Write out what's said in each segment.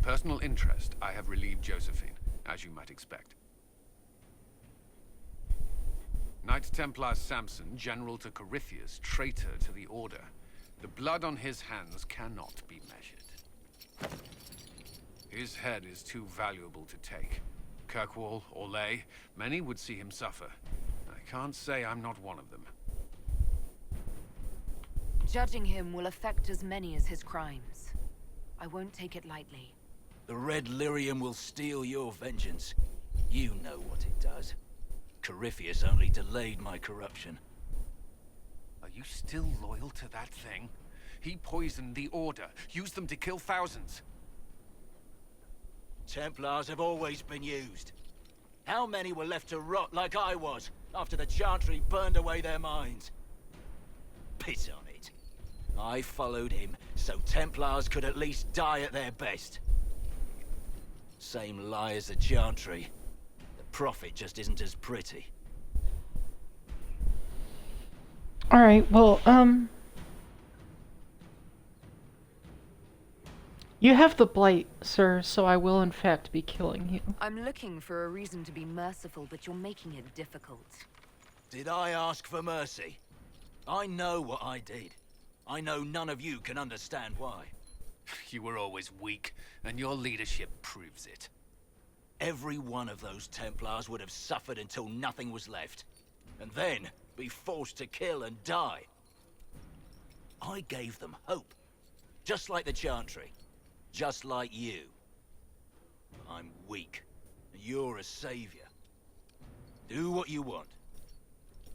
personal interest, I have relieved Josephine, as you might expect. Knight Templar Samson, general to Corypheus, traitor to the Order. The blood on his hands cannot be measured. His head is too valuable to take. Kirkwall, Orlais, many would see him suffer. I can't say I'm not one of them. Judging him will affect as many as his crimes. I won't take it lightly. The Red Lyrium will steal your vengeance. You know what it does. Corypheus only delayed my corruption. Are you still loyal to that thing? He poisoned the Order, used them to kill thousands. Templars have always been used. How many were left to rot like I was, after the Chantry burned away their minds? Piss on it. I followed him, so Templars could at least die at their best. Same lie as the Chantry. The Prophet just isn't as pretty. Alright, well, you have the Blight, sir, so I will in fact be killing you. I'm looking for a reason to be merciful, but you're making it difficult. Did I ask for mercy? I know what I did. I know none of you can understand why. You were always weak, and your leadership proves it. Every one of those Templars would have suffered until nothing was left. And then be forced to kill and die. I gave them hope. Just like the Chantry. Just like you. I'm weak. And you're a savior. Do what you want.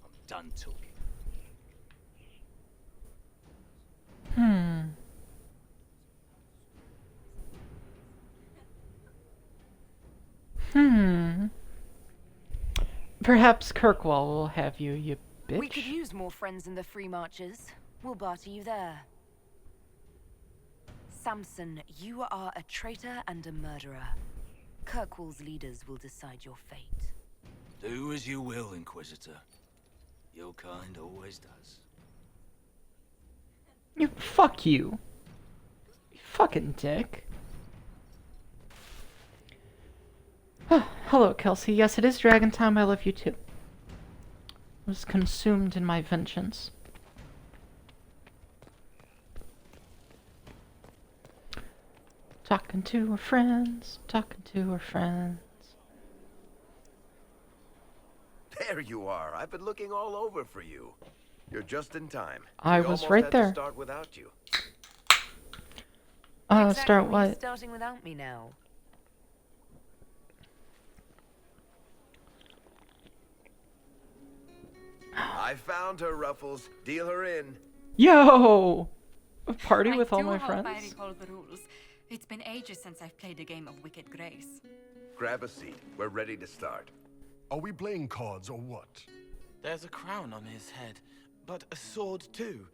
I'm done talking. Perhaps Kirkwall will have you, you bitch. We could use more friends in the Free Marches. We'll barter you there. Samson, you are a traitor and a murderer. Kirkwall's leaders will decide your fate. Do as you will, Inquisitor. Your kind always does. Fuck you. You fucking dick. Hello, Kelsey. Yes, it is Dragon Time. I love you too. I was consumed in my vengeance. Talking to her friends, talking to her friends. There you are. I've been looking all over for you. You're just in time. I We was almost right had there. To start without you. Start what? Starting without me now. I found her, Ruffles. Deal her in. Yo! A party with all my friends? I recall the rules. It's been ages since I've played a game of Wicked Grace. Grab a seat. We're ready to start. Are we playing cards or what? There's a crown on his head, but a sword too.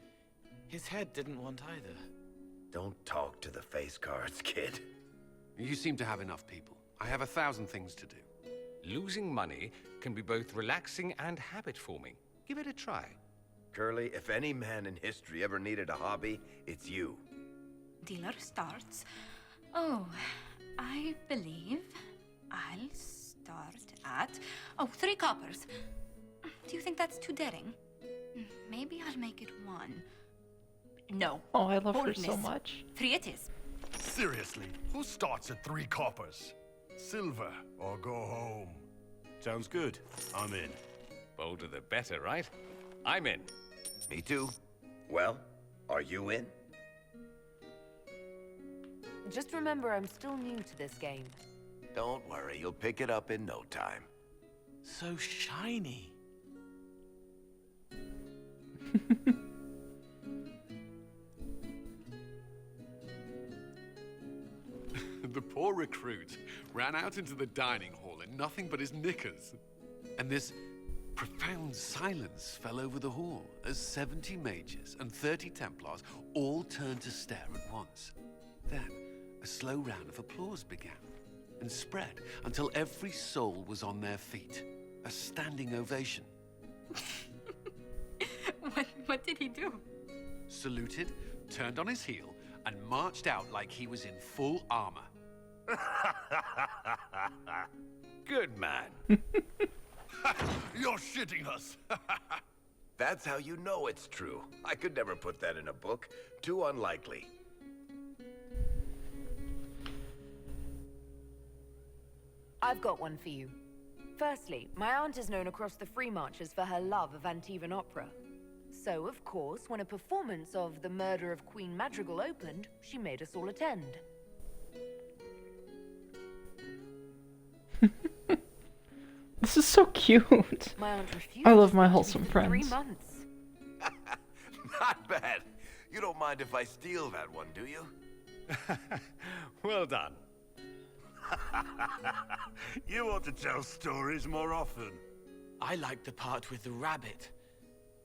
His head didn't want either. Don't talk to the face cards, kid. You seem to have enough people. I have 1,000 things to do. Losing money can be both relaxing and habit-forming. Give it a try. Curly, if any man in history ever needed a hobby, it's you. Dealer starts. Oh, I believe I'll start at... Oh, 3 coppers. Do you think that's too daring? Maybe I'll make it 1. No. Oh, I love her so Boldness. much. 3 it is. Seriously, who starts at 3 coppers? Silver or go home? Sounds good. I'm in. Bolder the better, right? I'm in. Me too. Well, are you in? Just remember, I'm still new to this game. Don't worry, you'll pick it up in no time. So shiny. The poor recruit ran out into the dining hall in nothing but his knickers. And this profound silence fell over the hall as 70 mages and 30 Templars all turned to stare at once. Then, a slow round of applause began and spread until every soul was on their feet. A standing ovation. What did he do? Saluted, turned on his heel, and marched out like he was in full armor. Good man. You're shitting us. That's how you know it's true. I could never put that in a book. Too unlikely. I've got one for you. Firstly, my aunt is known across the Free Marches for her love of Antivan opera. So, of course, when a performance of The Murder of Queen Madrigal opened, she made us all attend. This is so cute. My aunt refused I love to my speak to wholesome me for friends. 3 months. Not bad. You don't mind if I steal that one, do you? Well done. You ought to tell stories more often. I like the part with the rabbit.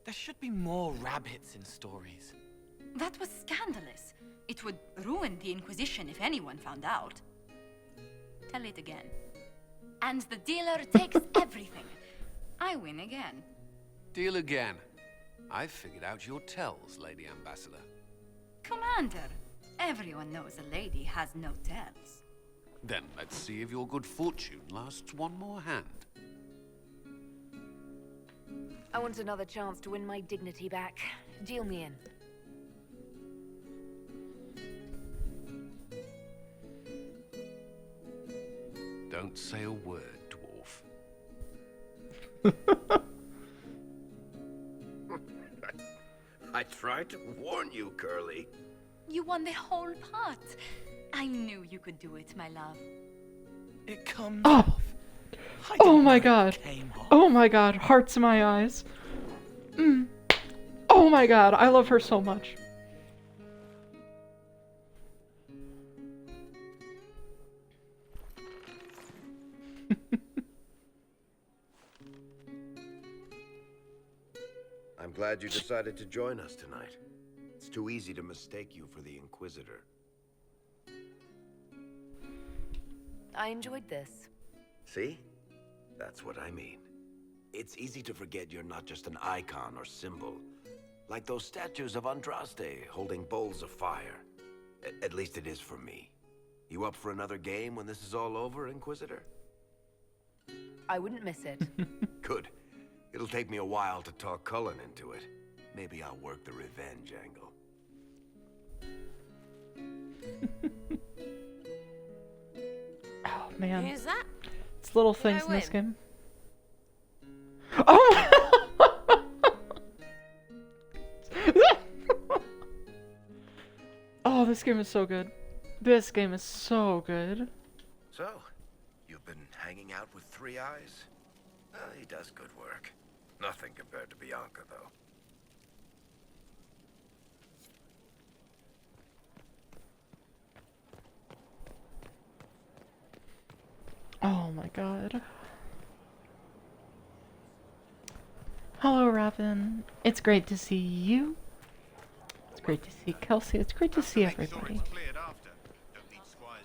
There should be more rabbits in stories. That was scandalous. It would ruin the Inquisition if anyone found out. Tell it again. And the dealer takes everything. I win again. Deal again. I've figured out your tells, Lady Ambassador. Commander, everyone knows a lady has no tells. Then let's see if your good fortune lasts one more hand. I want another chance to win my dignity back. Deal me in. Don't say a word, dwarf. I tried to warn you, Curly. You won the whole pot. I knew you could do it, my love. It comes Oh. off. I Oh didn't my know it god. came off. Oh my god. Hearts in my eyes. Oh my god. I love her so much. I'm glad you decided to join us tonight. It's too easy to mistake you for the Inquisitor. I enjoyed this. See? That's what I mean. It's easy to forget you're not just an icon or symbol. Like those statues of Andraste holding bowls of fire. At least it is for me. You up for another game when this is all over, Inquisitor? I wouldn't miss it. Good. It'll take me a while to talk Cullen into it. Maybe I'll work the revenge angle. Oh man. Who's that? It's little Did things I in this win? game. Oh! Oh, this game is so good. This game is so good. So, you've been hanging out with Three Eyes? He does good work. Nothing compared to Bianca, though. Oh my god. Hello, Raven. It's great to see you. It's great to see Kelsey. It's great to see everybody.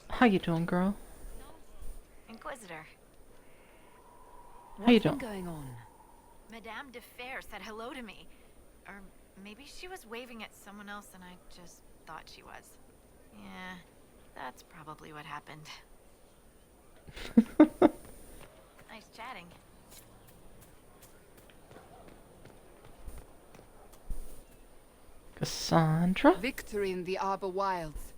How you doing, girl? Inquisitor. How you What's been doing? going on? Madame de Fer said hello to me. Or maybe she was waving at someone else and I just thought she was. Yeah, that's probably what happened. Nice chatting. Cassandra? Victory in the Arbor Wilds.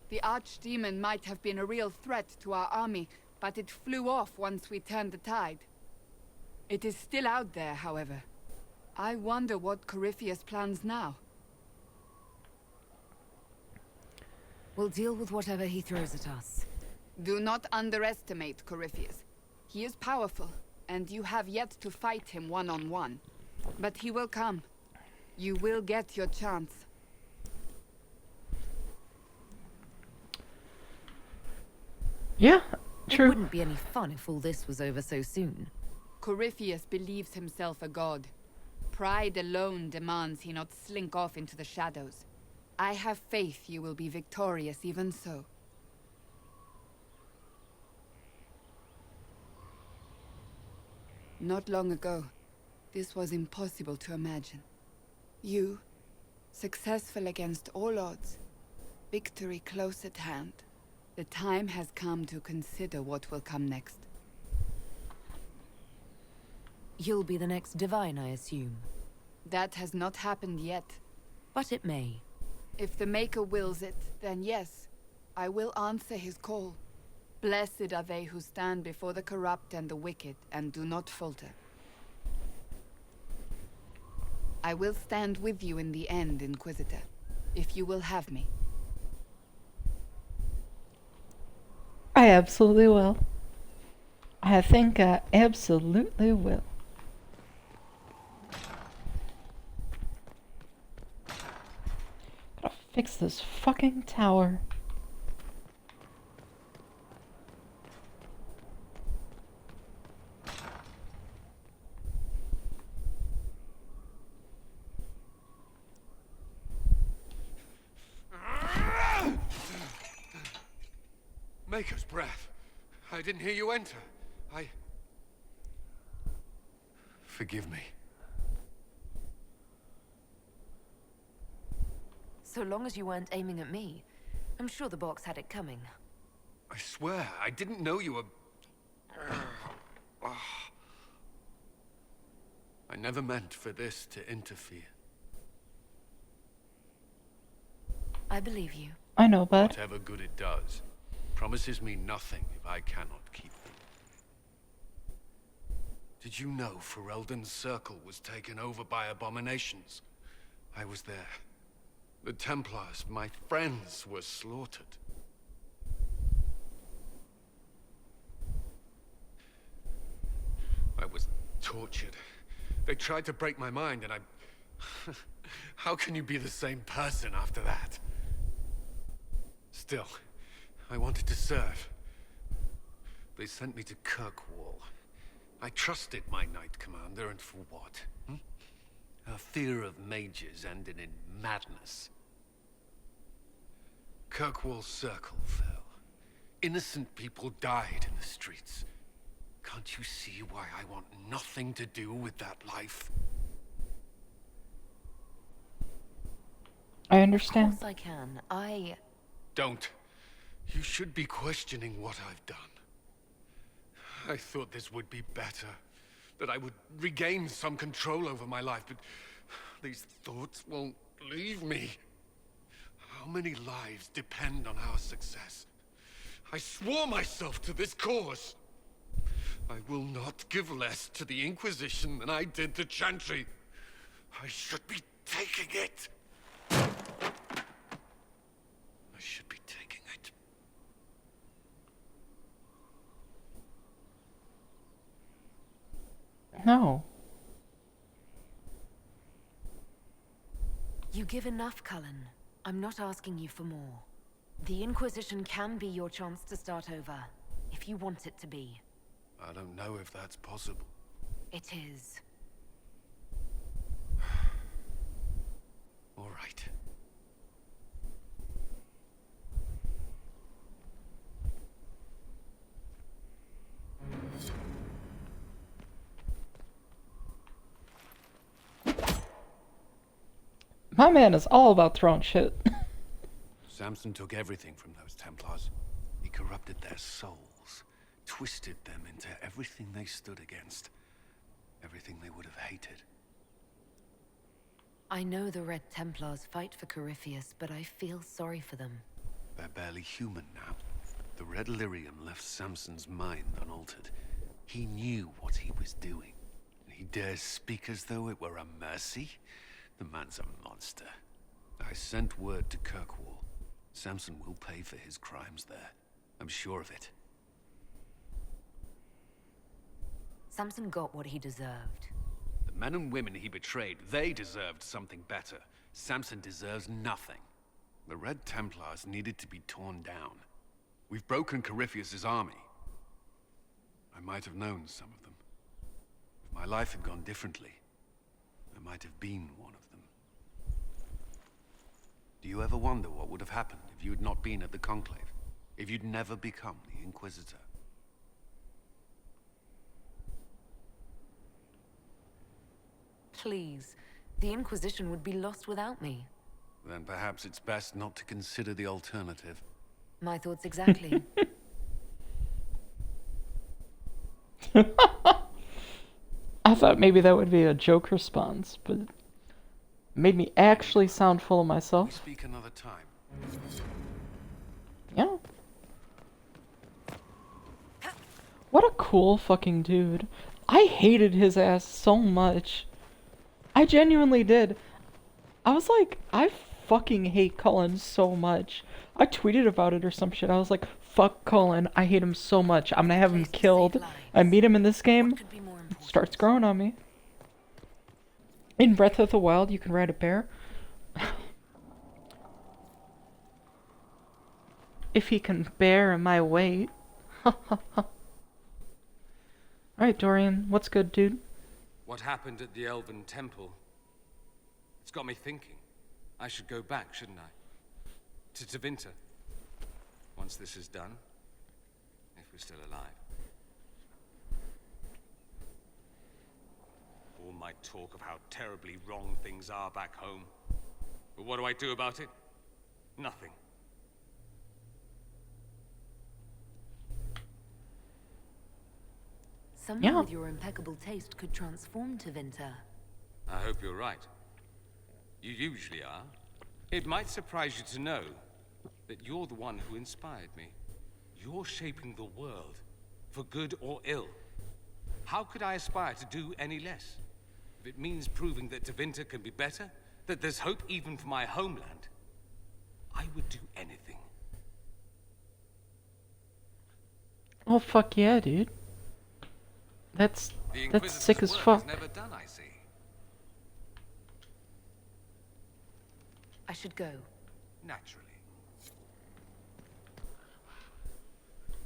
The archdemon might have been a real threat to our army, but it flew off once we turned the tide. It is still out there, however. I wonder what Corypheus plans now. We'll deal with whatever he throws at us. Do not underestimate Corypheus. He is powerful, and you have yet to fight him one-on-one. But he will come. You will get your chance. Yeah, It true. wouldn't be any fun if all this was over so soon. Corypheus believes himself a god. Pride alone demands he not slink off into the shadows. I have faith you will be victorious even so. Not long ago, this was impossible to imagine. You, successful against all odds, victory close at hand. The time has come to consider what will come next. You'll be the next divine, I assume. That has not happened yet. But it may. If the Maker wills it, then yes, I will answer his call. Blessed are they who stand before the corrupt and the wicked, and do not falter. I will stand with you in the end, Inquisitor, if you will have me. I absolutely will. I think I absolutely will. Gotta fix this fucking tower. Maker's breath. I didn't hear you enter. Forgive me. So long as you weren't aiming at me, I'm sure the box had it coming. I swear, I didn't know you were... I never meant for this to interfere. I believe you. I know, bud. Whatever good it does, promises me nothing if I cannot keep them. Did you know Ferelden's circle was taken over by abominations? I was there. The Templars, my friends, were slaughtered. I was tortured. They tried to break my mind, and I... How can you be the same person after that? Still, I wanted to serve. They sent me to Kirkwall. I trusted my Knight Commander, and for what? Her fear of mages ended in madness. Kirkwall's circle fell. Innocent people died in the streets. Can't you see why I want nothing to do with that life? I understand. Of course I can. Don't. You should be questioning what I've done. I thought this would be better. That I would regain some control over my life, but these thoughts won't leave me. How many lives depend on our success? I swore myself to this cause. I will not give less to the Inquisition than I did to Chantry. I should be taking it. I should be taking it. No. You give enough, Cullen. I'm not asking you for more. The Inquisition can be your chance to start over, if you want it to be. I don't know if that's possible. It is. All right. My man is all about throwing shit. Samson took everything from those Templars. He corrupted their souls, twisted them into everything they stood against, everything they would have hated. I know the Red Templars fight for Corypheus, but I feel sorry for them. They're barely human now. The Red Lyrium left Samson's mind unaltered. He knew what he was doing. He dares speak as though it were a mercy? The man's a monster. I sent word to Kirkwall. Samson will pay for his crimes there. I'm sure of it. Samson got what he deserved. The men and women he betrayed, they deserved something better. Samson deserves nothing. The Red Templars needed to be torn down. We've broken Corypheus's army. I might have known some of them. If my life had gone differently, I might have been one of them. Do you ever wonder what would have happened if you had not been at the Conclave? If you'd never become the Inquisitor? Please, the Inquisition would be lost without me. Then perhaps it's best not to consider the alternative. My thoughts exactly. I thought maybe that would be a joke response, but it made me actually sound full of We myself. speak another time. Yeah. What a cool fucking dude. I hated his ass so much. I genuinely did. I was like, I fucking hate Cullen so much. I tweeted about it or some shit. I was like, fuck Cullen. I hate him so much. I'm gonna have him killed. I meet him in this game. Starts growing on me. In Breath of the Wild, you can ride a bear. If he can bear my weight. Alright, Dorian, what's good, dude? What happened at the Elven Temple? It's got me thinking. I should go back, shouldn't I? To Tevinter. Once this is done. If we're still alive. All my talk of how terribly wrong things are back home. But what do I do about it? Nothing. Someone with your impeccable taste could transform Tevinter. I hope you're right. You usually are. It might surprise you to know that you're the one who inspired me. You're shaping the world, for good or ill. How could I aspire to do any less? If it means proving that Tevinter can be better, that there's hope even for my homeland, I would do anything. Oh fuck yeah, dude. That's sick as fuck. Never done, I see. I should go. Naturally.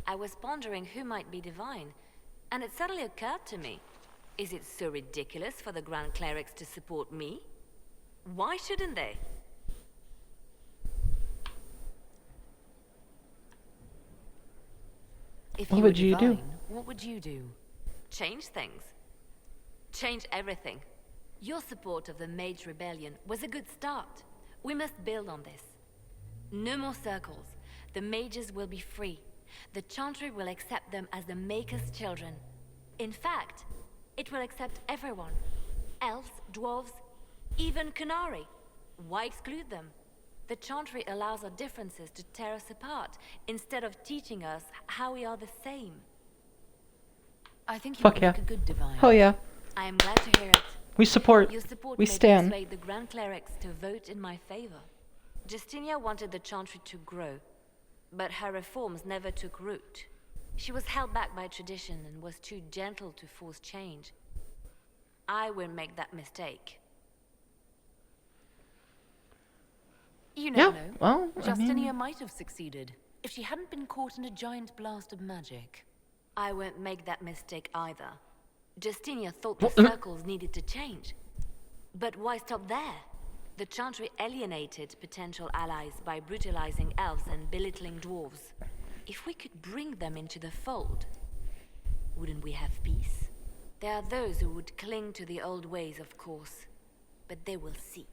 I was pondering who might be divine, and it suddenly occurred to me. Is it so ridiculous for the Grand Clerics to support me? Why shouldn't they? If What you would were you do? divine, what would you do? Change things. Change everything. Your support of the Mage Rebellion was a good start. We must build on this. No more circles. The mages will be free. The Chantry will accept them as the Maker's children. In fact, it will accept everyone. Elves, dwarves, even Canary. Why exclude them? The Chantry allows our differences to tear us apart, instead of teaching us how we are the same. I think you Fuck would yeah. make a good divine. Hell yeah. I am glad to hear it. We support. Your support We may stand. persuade the Grand Clerics to vote in my favor. Justinia wanted the Chantry to grow, but her reforms never took root. She was held back by tradition and was too gentle to force change. I won't make that mistake. You never Yeah, know. well, I Justinia mean- might have succeeded if she hadn't been caught in a giant blast of magic. I won't make that mistake either. Justinia thought the circles needed to change. But why stop there? The Chantry alienated potential allies by brutalizing elves and belittling dwarves. If we could bring them into the fold, wouldn't we have peace? There are those who would cling to the old ways, of course. But they will see.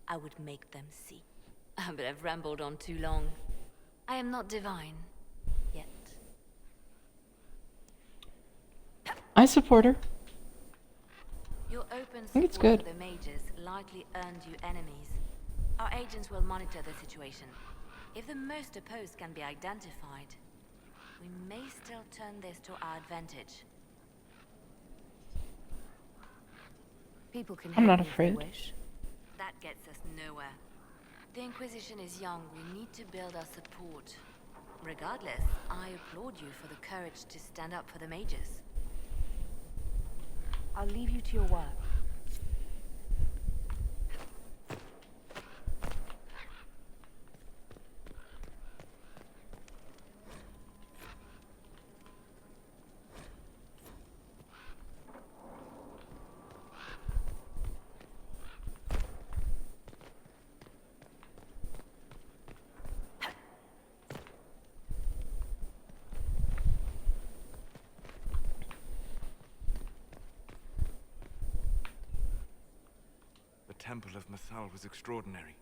I would make them see. But I've rambled on too long. I am not divine. Yet. I support her. Your open think it's support good. for the mages likely earned you enemies. Our agents will monitor the situation. If the most opposed can be identified, we may still turn this to our advantage. People can I'm hate not me if afraid. they wish. That gets us nowhere. The Inquisition is young. We need to build our support. Regardless, I applaud you for the courage to stand up for the mages. I'll leave you to your work. The Temple of Mathal was extraordinary.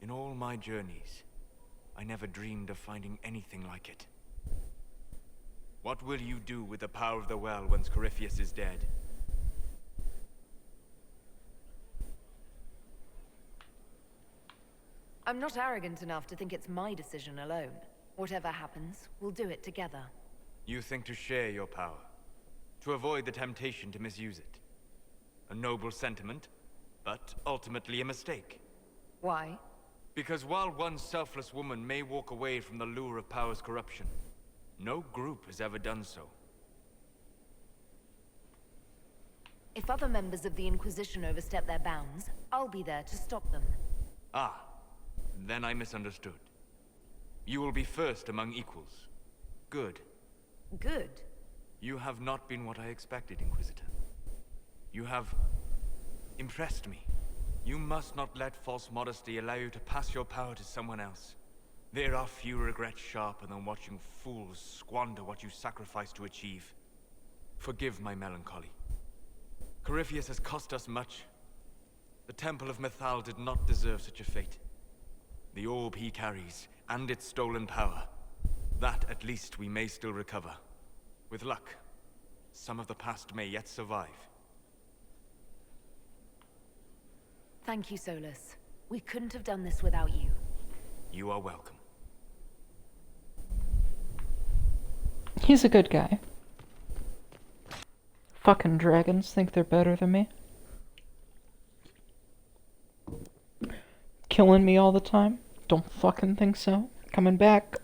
In all my journeys, I never dreamed of finding anything like it. What will you do with the power of the well once Corypheus is dead? I'm not arrogant enough to think it's my decision alone. Whatever happens, we'll do it together. You think to share your power, to avoid the temptation to misuse it. A noble sentiment, but ultimately a mistake. Why? Because while one selfless woman may walk away from the lure of power's corruption, no group has ever done so. If other members of the Inquisition overstep their bounds, I'll be there to stop them. Ah, then I misunderstood. You will be first among equals. Good. Good? You have not been what I expected, Inquisitor. You have impressed me. You must not let false modesty allow you to pass your power to someone else. There are few regrets sharper than watching fools squander what you sacrifice to achieve. Forgive my melancholy. Corypheus has cost us much. The Temple of Mythal did not deserve such a fate. The orb he carries, and its stolen power, that at least we may still recover. With luck, some of the past may yet survive. Thank you, Solus. We couldn't have done this without you. You are welcome. He's a good guy. Fucking dragons think they're better than me. Killing me all the time. Don't fucking think so. Coming back.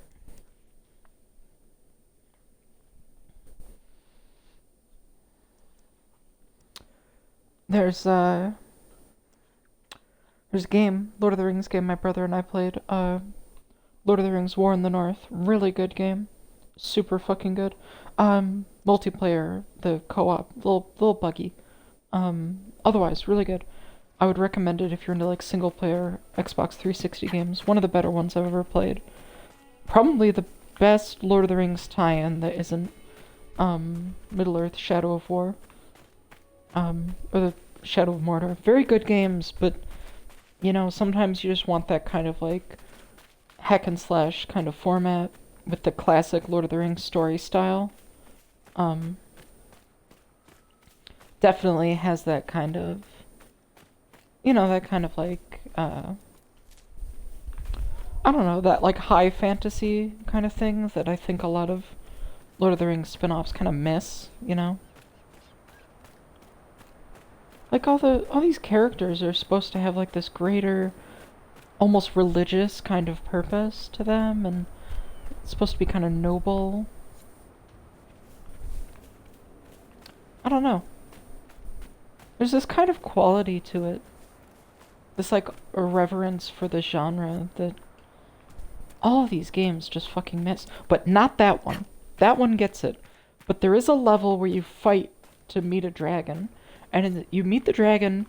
There's a game, Lord of the Rings game my brother and I played, Lord of the Rings War in the North. Really good game. Super fucking good. Multiplayer, the co-op, little buggy. Otherwise, really good. I would recommend it if you're into like single player Xbox 360 games. One of the better ones I've ever played. Probably the best Lord of the Rings tie-in that isn't Middle-earth Shadow of War. Or the Shadow of Mordor. Very good games, but you know, sometimes you just want that kind of like hack and slash kind of format with the classic Lord of the Rings story style. Definitely has that kind of, you know, that kind of like, I don't know, that like high fantasy kind of thing that I think a lot of Lord of the Rings spin-offs kind of miss, you know? Like all these characters are supposed to have like this greater, almost religious kind of purpose to them, and it's supposed to be kind of noble. I don't know. There's this kind of quality to it. This like reverence for the genre that all of these games just fucking miss. But not that one. That one gets it. But there is a level where you fight to meet a dragon. And you meet the dragon,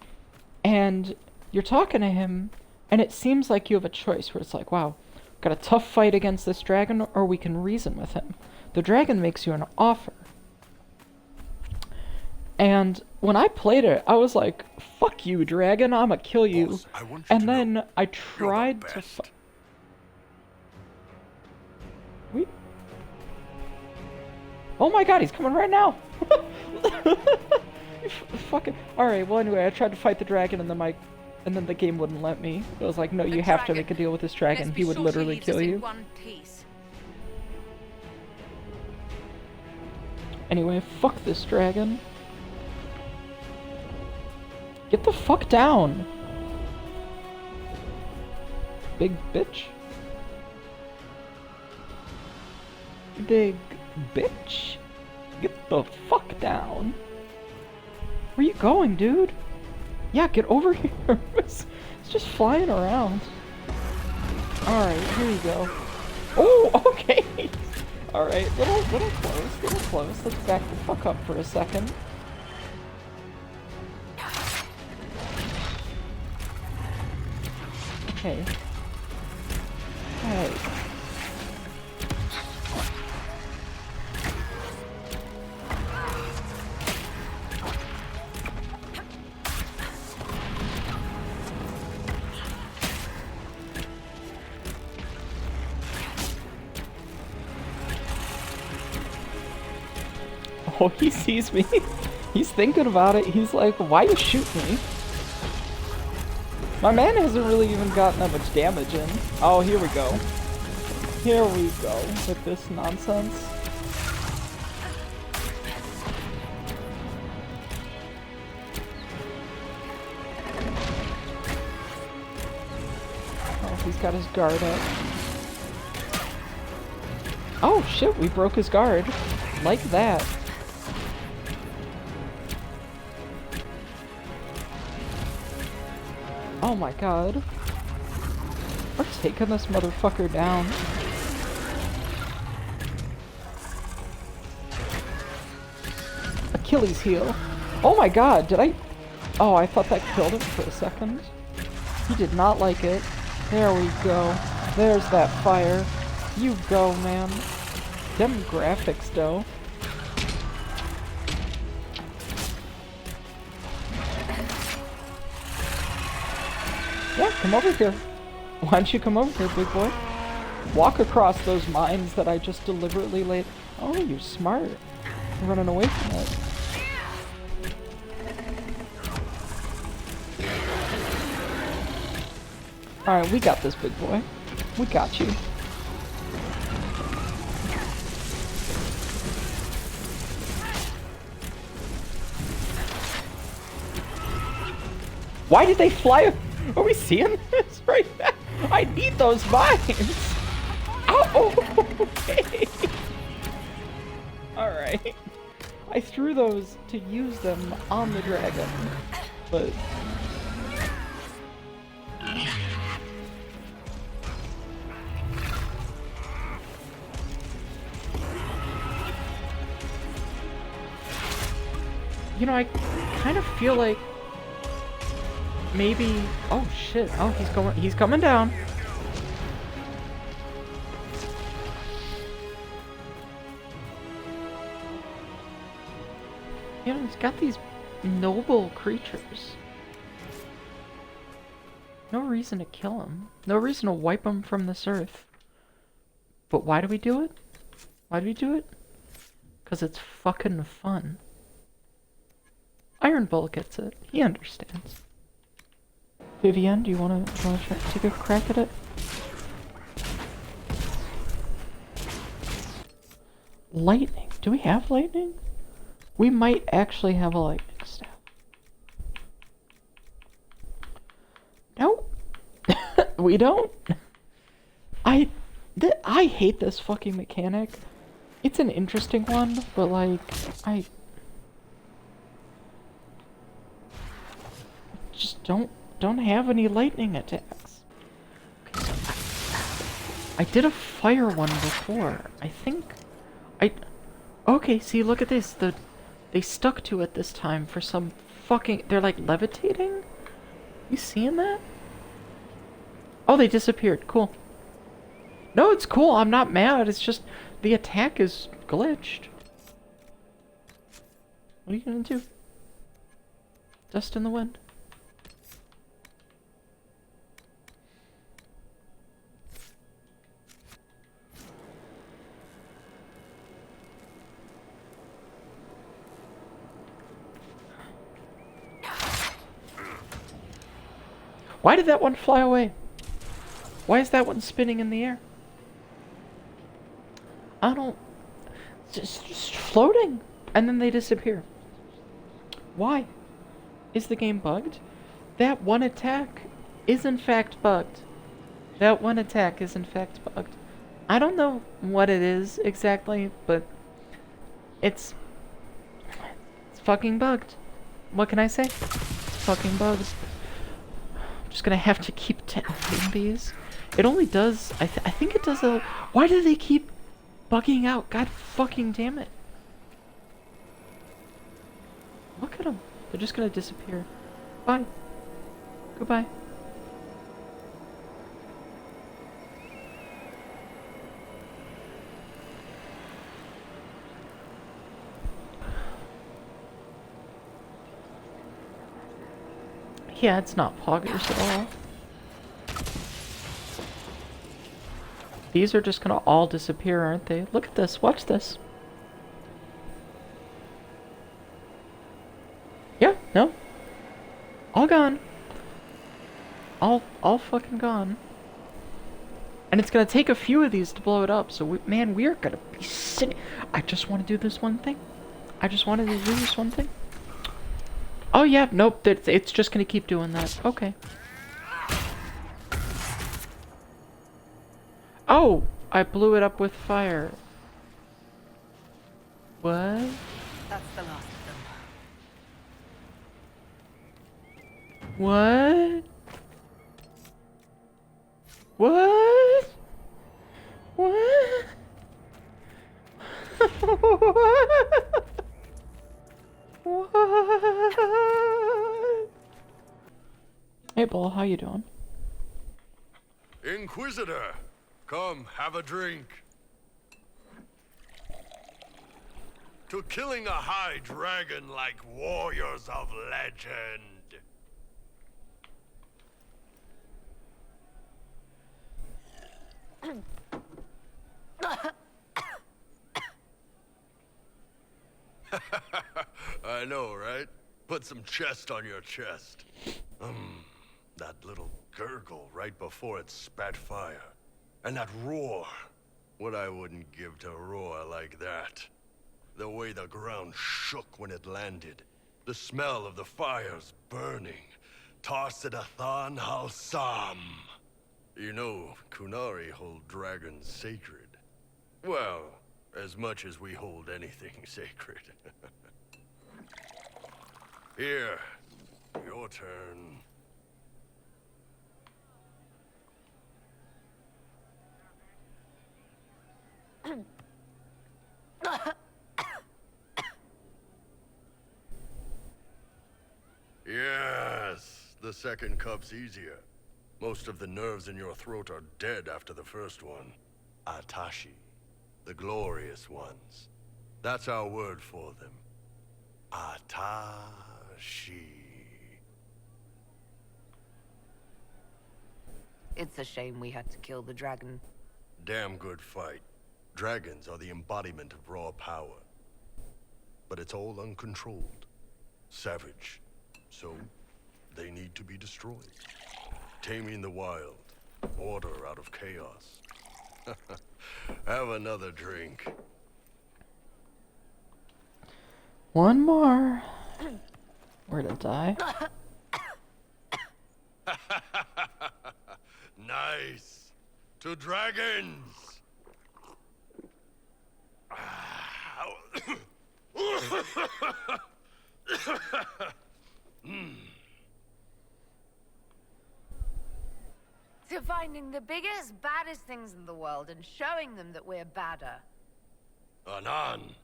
and you're talking to him, and it seems like you have a choice where it's like, wow, got a tough fight against this dragon, or we can reason with him. The dragon makes you an offer. And when I played it, I was like, fuck you, dragon, I'ma kill you. Boss, I want you And to then know I tried to Wait. Oh my god, he's coming right now! Fucking. Alright, well anyway, I tried to fight the dragon and then the game wouldn't let me. It was like, no, you have to make a deal with this dragon. He would literally kill you. Anyway, fuck this dragon. Get the fuck down! Big bitch. Big bitch. Get the fuck down. Where you going, dude? Yeah, get over here. It's just flying around. Alright, here you go. Oh, okay. Alright, little close. Let's back the fuck up for a second. Okay. Hey. Oh, he sees me. He's thinking about it. He's like, why you shoot me? My man hasn't really even gotten that much damage in. Oh, here we go. Here we go with this nonsense. Oh, he's got his guard up. Oh shit, we broke his guard. Like that. Oh my god. We're taking this motherfucker down. Achilles heel. Oh my god, did I... Oh, I thought that killed him for a second. He did not like it. There we go. There's that fire. You go, man. Them graphics, though. Yeah, come over here. Why don't you come over here, big boy? Walk across those mines that I just deliberately laid. Oh, you're smart. You're running away from it. Alright, we got this, big boy. We got you. Why did they fly? Are we seeing this right now? I need those mines! Oh, okay. Alright. I threw those to use them on the dragon, but... You know, I kind of feel like maybe... Oh shit, oh he's coming down. You know, he's got these noble creatures. No reason to kill him. No reason to wipe him from this earth. But why do we do it? Why do we do it? Because it's fucking fun. Iron Bull gets it. He understands. Vivienne, do you want to take a crack at it? Lightning. Do we have lightning? We might actually have a lightning staff. Nope. We don't. I hate this fucking mechanic. It's an interesting one, but like, I just don't have any lightning attacks. Okay, so I did a fire one before. I think okay, see, look at this. They stuck to it this time for some fucking... They're like levitating? You seeing that? Oh, they disappeared. Cool. No, it's cool. I'm not mad. It's just the attack is glitched. What are you gonna do? Dust in the wind. Why did that one fly away? Why is that one spinning in the air? I don't... Just floating. And then they disappear. Why? Is the game bugged? That one attack is in fact bugged. That one attack is in fact bugged. I don't know what it is exactly, but it's fucking bugged. What can I say? Fucking bugged. Just gonna have to keep tempting these. It only does... I think it does a... Why do they keep bugging out? God fucking damn it. Look at them. They're just gonna disappear. Bye. Goodbye. Yeah, it's not poggers at all. These are just gonna all disappear, aren't they? Look at this, watch this. all gone. All fucking gone. And it's gonna take a few of these to blow it up, so man, we are gonna be sitting. I just want to do this one thing. I just wanted to do this one thing. Oh yeah, nope, it's just gonna keep doing that. Okay. Oh, I blew it up with fire. What? That's the last of them. What? What? What? What? Hey, Bull, how you doing? Inquisitor, come have a drink. To killing a high dragon like warriors of legend. I know, right? Put some chest on your chest. That little gurgle right before it spat fire. And that roar. What I wouldn't give to roar like that. The way the ground shook when it landed. The smell of the fires burning. Tarsidathan Halsam. You know, Kunari hold dragons sacred. Well, as much as we hold anything sacred. Here, your turn. Yes, the second cup's easier. Most of the nerves in your throat are dead after the first one. Atashi, the glorious ones. That's our word for them. Atashi. It's a shame we had to kill the dragon. Damn good fight. Dragons are the embodiment of raw power. But it's all uncontrolled. Savage. So, they need to be destroyed. Taming the wild. Order out of chaos. Have another drink. One more. We're gonna die. Nice. To dragons. To finding the biggest, baddest things in the world and showing them that we're badder. Anan.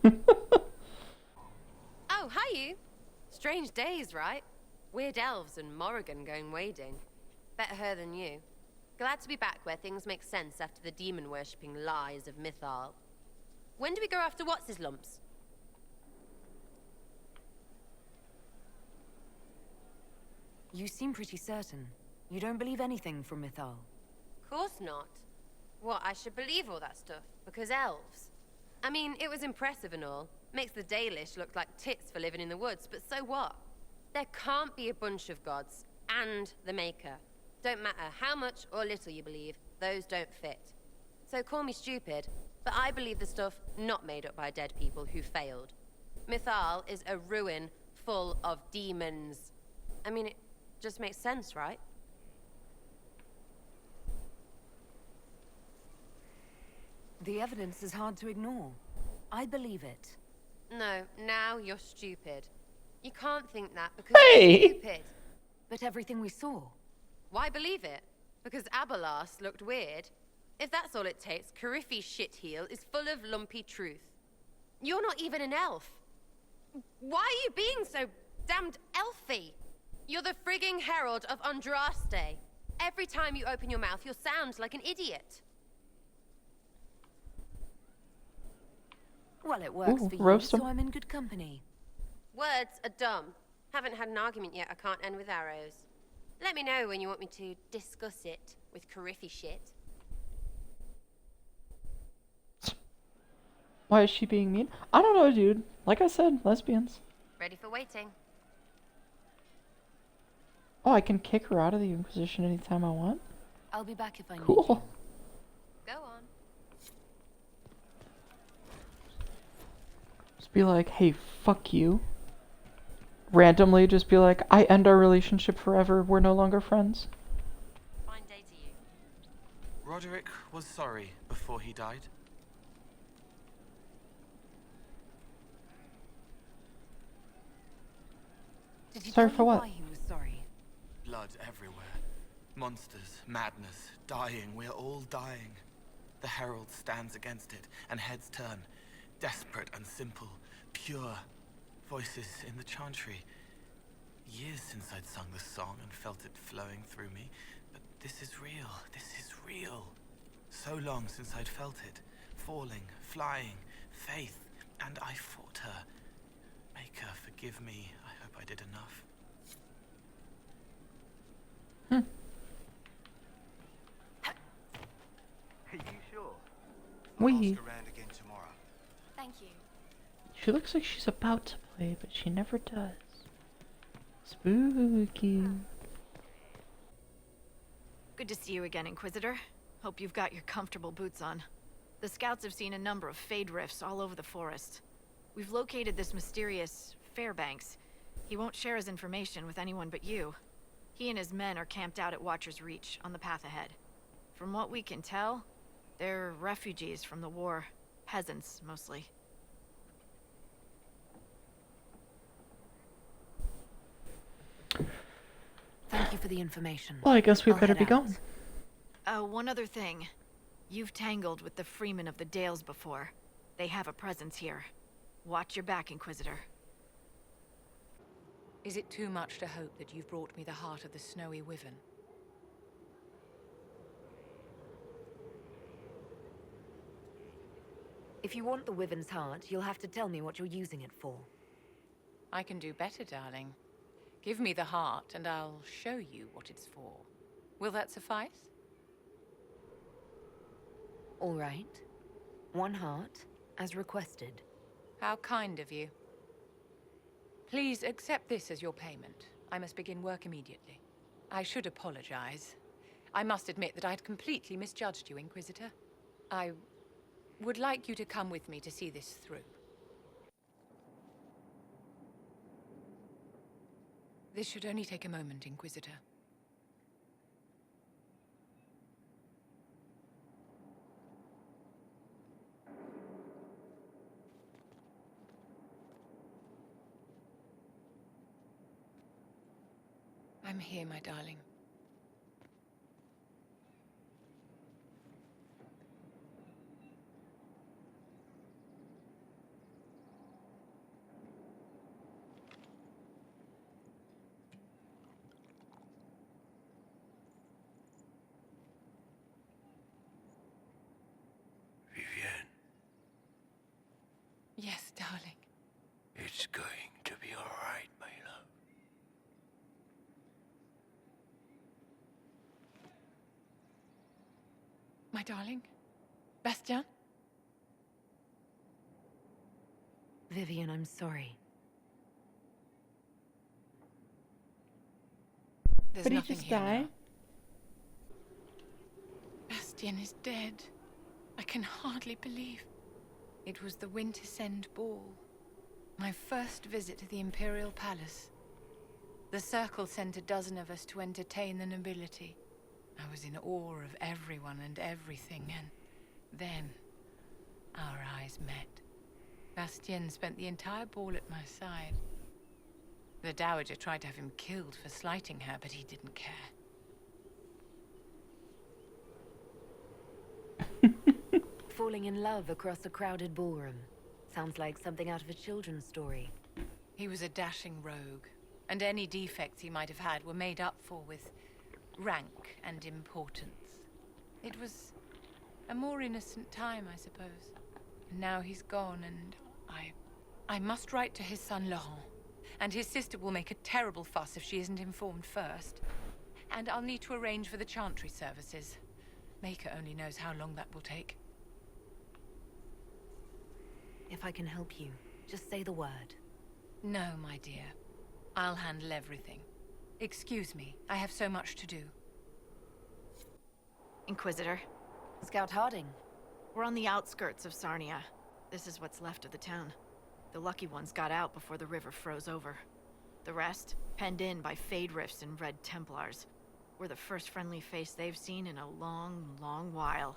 Oh, hi you. Strange days, right? Weird elves and Morrigan going wading. Better her than you. Glad to be back where things make sense after the demon-worshipping lies of Mythal. When do we go after What's-His-Lumps? You seem pretty certain. You don't believe anything from Mythal. Course not. What, I should believe all that stuff? Because elves? I mean, it was impressive and all. Makes the Dalish look like tits for living in the woods, but so what? There can't be a bunch of gods and the Maker. Don't matter how much or little you believe, those don't fit. So call me stupid, but I believe the stuff not made up by dead people who failed. Mythal is a ruin full of demons. I mean, it just makes sense, right? The evidence is hard to ignore. I believe it. No, now you're stupid. You can't think that because you're stupid. But everything we saw. Why believe it? Because Abelas looked weird? If that's all it takes, Carifi's shitheel is full of lumpy truth. You're not even an elf. Why are you being so damned elfy? You're the frigging herald of Andraste. Every time you open your mouth, you'll sound like an idiot. Well, it works for you, roast 'em. so I'm in good company. Words are dumb. Haven't had an argument yet I can't end with arrows. Let me know when you want me to discuss it with Carifi shit. Why is she being mean? I don't know, dude. Like I said, lesbians. Ready for waiting. Oh, I can kick her out of the Inquisition anytime I want? I'll be back if I need Cool. Go on. Just be like, hey, fuck you. Randomly just be like, I end our relationship forever. We're no longer friends. Fine day to you. Roderick was sorry before he died. Did he Sorry tell for you what? why he was sorry? Blood everywhere. Monsters, madness, dying. We're all dying. The Herald stands against it, and heads turn. Desperate and simple, pure. Voices in the chantry. Years since I'd sung the song and felt it flowing through me. But this is real. This is real. So long since I'd felt it. Falling, flying, faith. And I fought her. Make her forgive me. I hope I did enough. Are you sure? Wee. Ask around again tomorrow. Thank you. She looks like she's about to play, but she never does. Spooky. Good to see you again, Inquisitor. Hope you've got your comfortable boots on. The scouts have seen a number of Fade rifts all over the forest. We've located this mysterious Fairbanks. He won't share his information with anyone but you. He and his men are camped out at Watcher's Reach, on the path ahead. From what we can tell, they're refugees from the war. Peasants, mostly. Thank you for the information. Well, I guess we I'll better head be out. going. One other thing. You've tangled with the Freemen of the Dales before. They have a presence here. Watch your back, Inquisitor. Is it too much to hope that you've brought me the heart of the snowy wyvern? If you want the wyvern's heart, you'll have to tell me what you're using it for. I can do better, darling. Give me the heart, and I'll show you what it's for. Will that suffice? All right. One heart, as requested. How kind of you. Please accept this as your payment. I must begin work immediately. I should apologize. I must admit that I had completely misjudged you, Inquisitor. I would like you to come with me to see this through. This should only take a moment, Inquisitor. I'm here, my darling. Vivienne, Yes, darling. it's going to be all right, my love. My darling? Bastien? Vivian, I'm sorry. There's But he nothing just here die? now. Bastien is dead. I can hardly believe. It was the Wintersend Ball. My first visit to the Imperial Palace. The Circle sent a dozen of us to entertain the nobility. I was in awe of everyone and everything, and then our eyes met. Bastien spent the entire ball at my side. The Dowager tried to have him killed for slighting her, but he didn't care. Falling in love across a crowded ballroom. Sounds like something out of a children's story. He was a dashing rogue, and any defects he might have had were made up for with rank and importance. It was a more innocent time, I suppose. And now he's gone, and I must write to his son Laurent. And his sister will make a terrible fuss if she isn't informed first. And I'll need to arrange for the chantry services. Maker only knows how long that will take. If I can help you, just say the word. No, my dear. I'll handle everything. Excuse me, I have so much to do. Inquisitor, Scout Harding. we're on the outskirts of Sarnia. This is what's left of the town. The lucky ones got out before the river froze over. The rest, penned in by Fade Rifts and Red Templars. We're the first friendly face they've seen in a long, long while.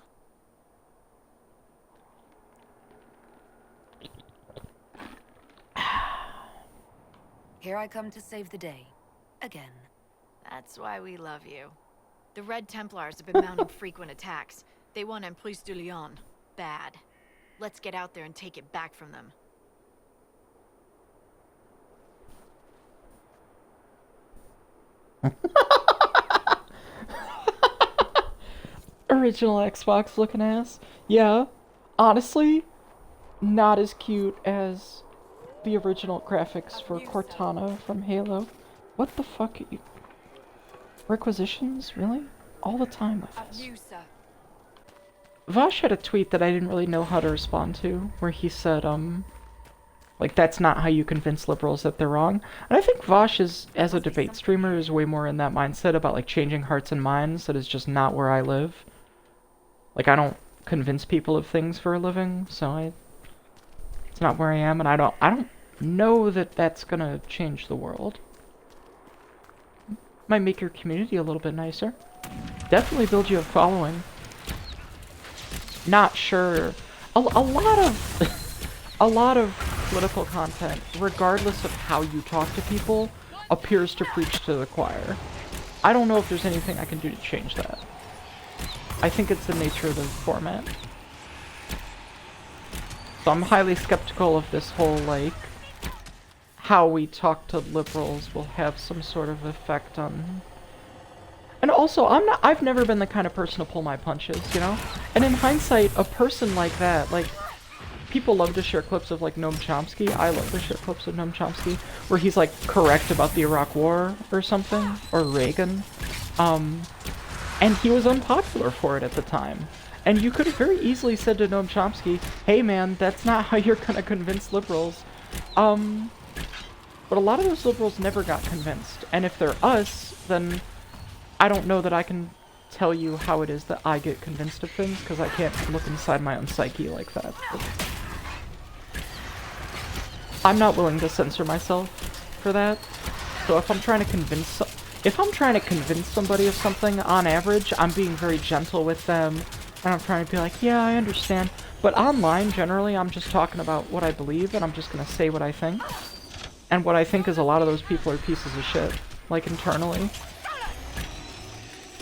Here I come to save the day. Again. That's why we love you. The Red Templars have been mounting frequent attacks. They want Emprise de Lyon. Bad. Let's get out there and take it back from them. Original Xbox looking ass. Yeah. Honestly, not as cute as the original graphics for Cortana from Halo. What the fuck are you... Requisitions? Really? All the time with this. Vosh had a tweet that I didn't really know how to respond to, where he said, like, that's not how you convince liberals that they're wrong. And I think Vosh is, as a debate streamer, is way more in that mindset about, like, changing hearts and minds. That is just not where I live. Like, I don't convince people of things for a living, so it's not where I am, and I don't know that that's gonna change the world. Might make your community a little bit nicer. Definitely build you a following. Not sure. A lot of political content, regardless of how you talk to people, appears to preach to the choir. I don't know if there's anything I can do to change that. I think it's the nature of the format. So I'm highly skeptical of this whole, like, how we talk to liberals will have some sort of effect on... And also, I've never been the kind of person to pull my punches, you know? And in hindsight, a person like that, like, people love to share clips of, like, Noam Chomsky. I love to share clips of Noam Chomsky, where he's, like, correct about the Iraq War or something, or Reagan. And he was unpopular for it at the time. And you could have very easily said to Noam Chomsky, hey man, that's not how you're gonna convince liberals. But a lot of those liberals never got convinced. And if they're us, then I don't know that I can tell you how it is that I get convinced of things, because I can't look inside my own psyche like that. But I'm not willing to censor myself for that. So if I'm trying to convince somebody of something, on average, I'm being very gentle with them, and I'm trying to be like, yeah, I understand. But online, generally, I'm just talking about what I believe, and I'm just gonna say what I think. And what I think is a lot of those people are pieces of shit, like, internally.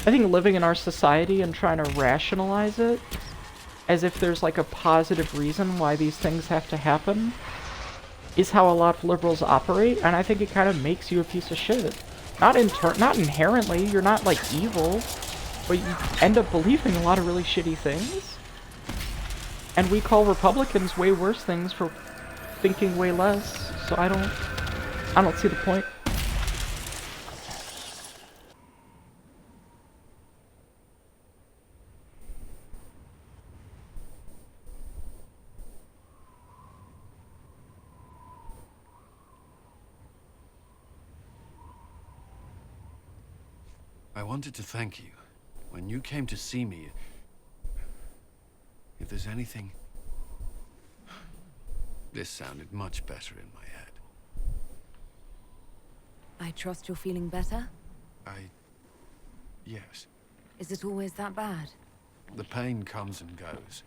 I think living in our society and trying to rationalize it, as if there's, like, a positive reason why these things have to happen, is how a lot of liberals operate, and I think it kind of makes you a piece of shit. Not inherently, you're not, like, evil, but you end up believing a lot of really shitty things. And we call Republicans way worse things for thinking way less, so I don't see the point. I wanted to thank you. When you came to see me, if there's anything... This sounded much better in my head. I trust you're feeling better? Yes. Is it always that bad? The pain comes and goes.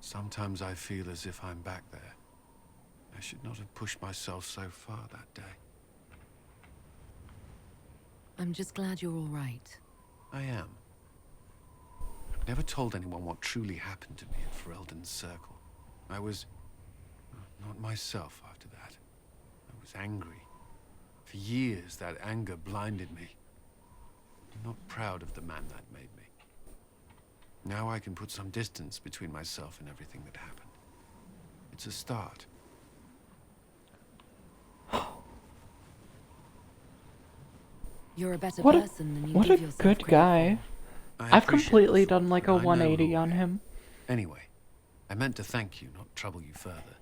Sometimes I feel as if I'm back there. I should not have pushed myself so far that day. I'm just glad you're all right. I am. I never told anyone what truly happened to me at Ferelden's Circle. I was... not myself after that. I was angry. For years, that anger blinded me. I'm not proud of the man that made me. Now I can put some distance between myself and everything that happened. It's a start. You're a better person than you What a give yourself good guy. I've completely done like a 180 on him. Anyway, I meant to thank you, not trouble you further.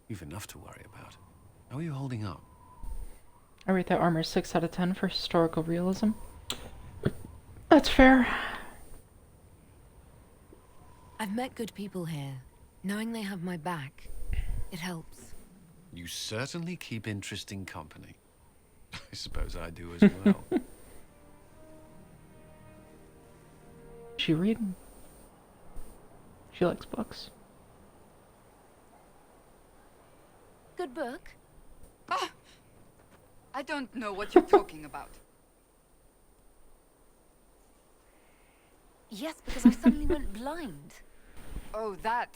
You've enough to worry about. How are you holding up? I rate that armor 6 out of 10 for historical realism. That's fair. I've met good people here. Knowing they have my back, it helps. You certainly keep interesting company. I suppose I do as well. She reading? She likes books. Good book? Ah! I don't know what you're talking about. Yes, because I suddenly went blind. Oh, that.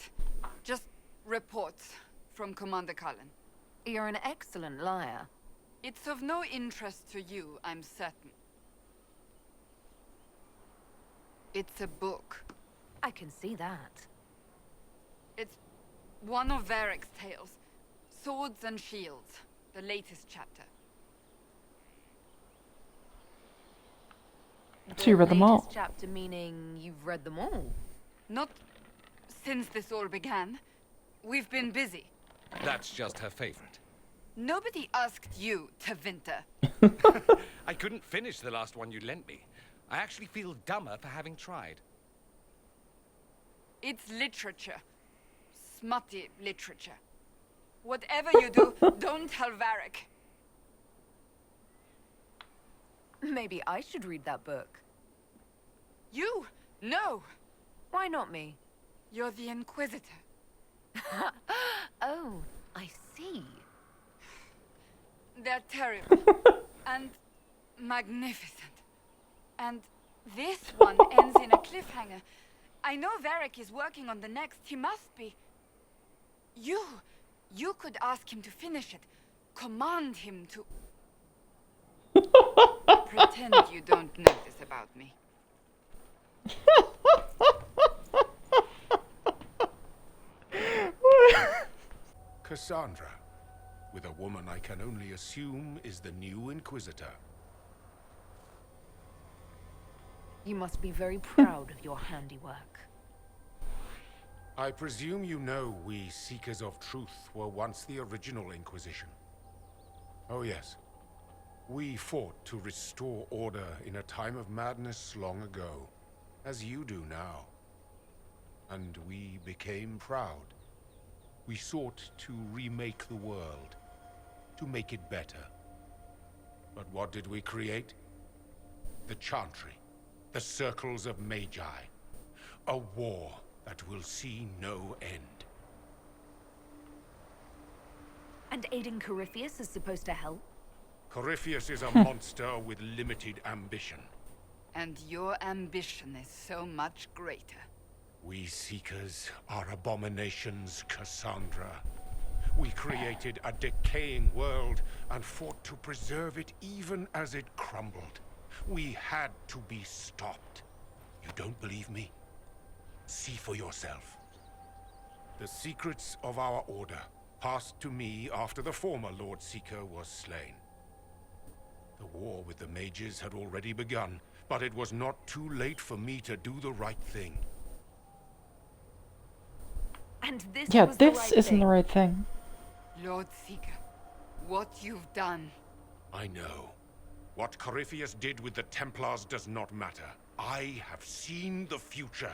Just reports from Commander Cullen. You're an excellent liar. It's of no interest to you, I'm certain. It's a book. I can see that. It's one of Varric's tales. Swords and Shields, the latest chapter. So you read them all? Latest chapter meaning you've read them all? Not since this all began. We've been busy. That's just her favorite. Nobody asked you to winter. I couldn't finish the last one you lent me. I actually feel dumber for having tried. It's literature. Smutty literature. Whatever you do, don't tell Varric. Maybe I should read that book. You? No. Why not me? You're the Inquisitor. Oh, I see. They're terrible. And magnificent. And this one ends in a cliffhanger. I know Varric is working on the next. He must be. You could ask him to finish it. Command him to... Pretend you don't know this about me. Cassandra, with a woman I can only assume is the new Inquisitor. You must be very proud of your handiwork. I presume you know we Seekers of Truth were once the original Inquisition. Oh yes. We fought to restore order in a time of madness long ago, as you do now. And we became proud. We sought to remake the world, to make it better. But what did we create? The Chantry, the Circles of Magi. A war that will see no end. And aiding Corypheus is supposed to help? Corypheus is a monster with limited ambition. And your ambition is so much greater. We Seekers are abominations, Cassandra. We created a decaying world and fought to preserve it even as it crumbled. We had to be stopped. You don't believe me? See for yourself. The secrets of our order passed to me after the former Lord Seeker was slain. The war with the mages had already begun, but it was not too late for me to do the right thing. And this Yeah, was the this right isn't thing. the right thing. Lord Seeker, what you've done. I know. What Corypheus did with the Templars does not matter. I have seen the future.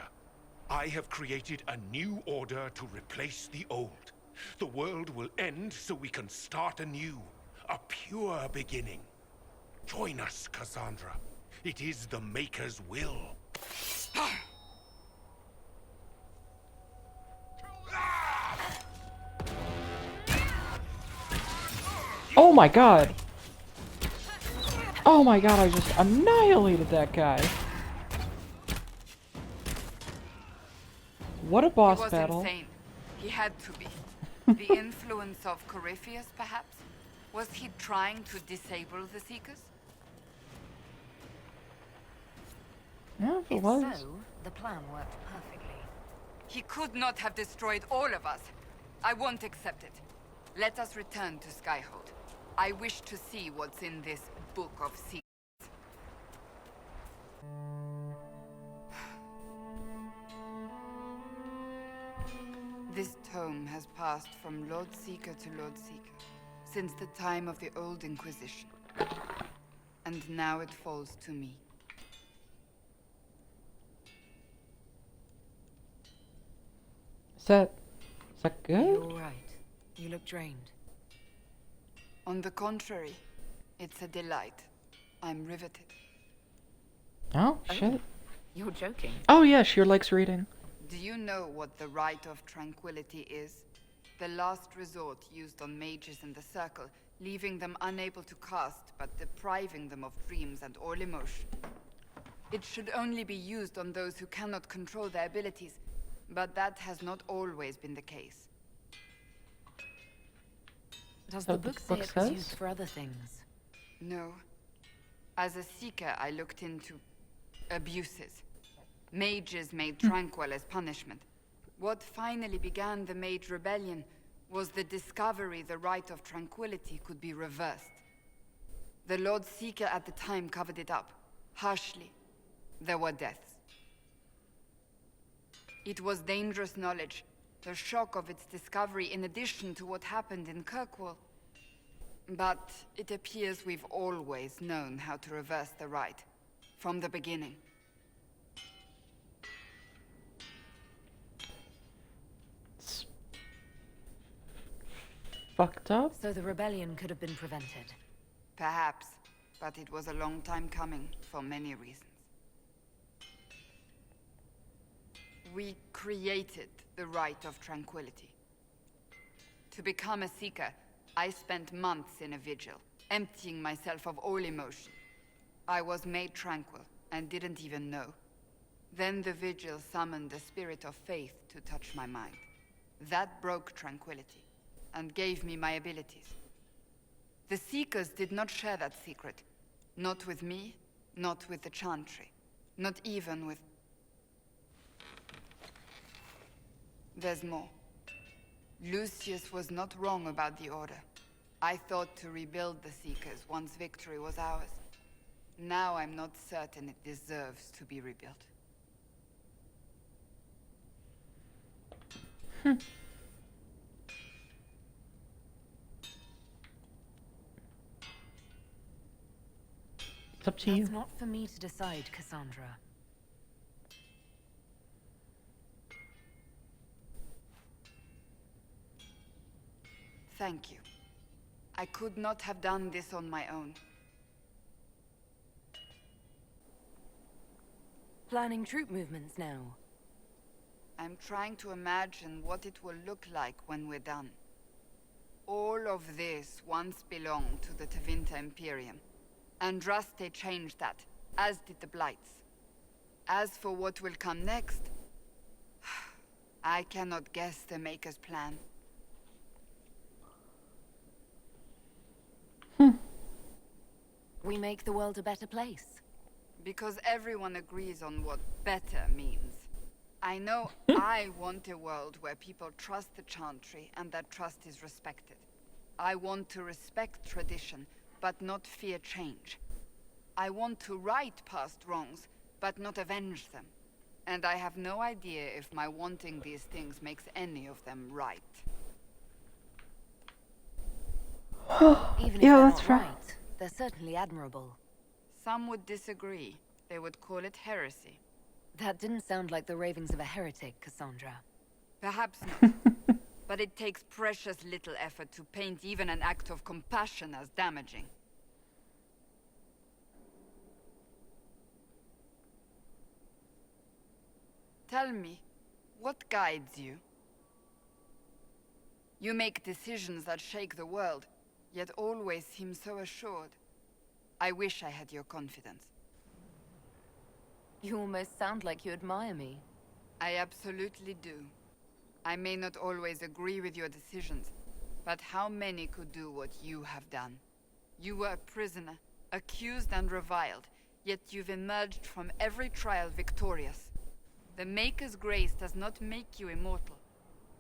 I have created a new order to replace the old. The world will end so we can start anew. A pure beginning. Join us, Cassandra. It is the Maker's will. Oh my god! Oh my god, I just annihilated that guy. What a boss He was battle. insane. He had to be. The influence of Corypheus, perhaps? Was he trying to disable the Seekers? Yeah, it If was. so, the plan worked perfectly. He could not have destroyed all of us. I won't accept it. Let us return to Skyhold. I wish to see what's in this Book of Secrets. This tome has passed from Lord Seeker to Lord Seeker since the time of the Old Inquisition. And now it falls to me. Is that good? You're all right. You look drained. On the contrary, it's a delight. I'm riveted. Oh, shit. You're joking. Oh, yeah, she likes reading. Do you know what the Rite of Tranquility is? The last resort used on mages in the Circle, leaving them unable to cast, but depriving them of dreams and all emotion. It should only be used on those who cannot control their abilities, but that has not always been the case. Does the book say it was used for other things? No. As a seeker, I looked into abuses. Mages made tranquil as punishment. What finally began the Mage Rebellion was the discovery the Rite of Tranquility could be reversed. The Lord Seeker at the time covered it up, harshly. There were deaths. It was dangerous knowledge, the shock of its discovery in addition to what happened in Kirkwall. But it appears we've always known how to reverse the rite, from the beginning. It's fucked up. So the rebellion could have been prevented. Perhaps, but it was a long time coming, for many reasons. We created the Rite of Tranquility. To become a Seeker, I spent months in a vigil, emptying myself of all emotion. I was made tranquil, and didn't even know. Then the vigil summoned the spirit of faith to touch my mind. That broke tranquility, and gave me my abilities. The Seekers did not share that secret. Not with me, not with the Chantry, not even with... There's more. Lucius was not wrong about the Order. I thought to rebuild the Seekers once victory was ours. Now I'm not certain it deserves to be rebuilt. It's up to you. That's not for me to decide, Cassandra. Thank you. I could not have done this on my own. Planning troop movements now. I'm trying to imagine what it will look like when we're done. All of this once belonged to the Tevinter Imperium. Andraste changed that, as did the Blights. As for what will come next, I cannot guess the Maker's plan. We make the world a better place. Because everyone agrees on what better means. I know I want a world where people trust the Chantry and that trust is respected. I want to respect tradition, but not fear change. I want to right past wrongs, but not avenge them. And I have no idea if my wanting these things makes any of them right. Even if Yeah, they're that's not right. right, they're certainly admirable. Some would disagree. They would call it heresy. That didn't sound like the ravings of a heretic, Cassandra. Perhaps not. But it takes precious little effort to paint even an act of compassion as damaging. Tell me, what guides you? You make decisions that shake the world, yet always seem so assured. I wish I had your confidence. You almost sound like you admire me. I absolutely do. I may not always agree with your decisions, but how many could do what you have done? You were a prisoner, accused and reviled, yet you've emerged from every trial victorious. The Maker's grace does not make you immortal.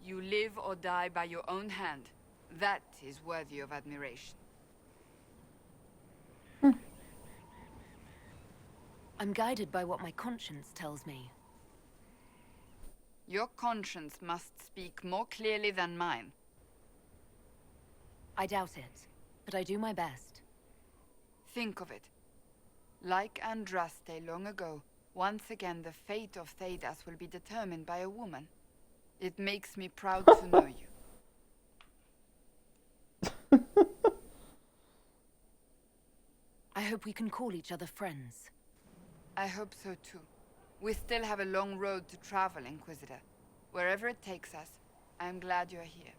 You live or die by your own hand. That is worthy of admiration. I'm guided by what my conscience tells me. Your conscience must speak more clearly than mine. I doubt it, but I do my best. think of it. Like Andraste long ago, once again the fate of Thedas will be determined by a woman. It makes me proud to know you. I hope we can call each other friends. I hope so too. We still have a long road to travel, Inquisitor. Wherever it takes us, I'm glad you're here.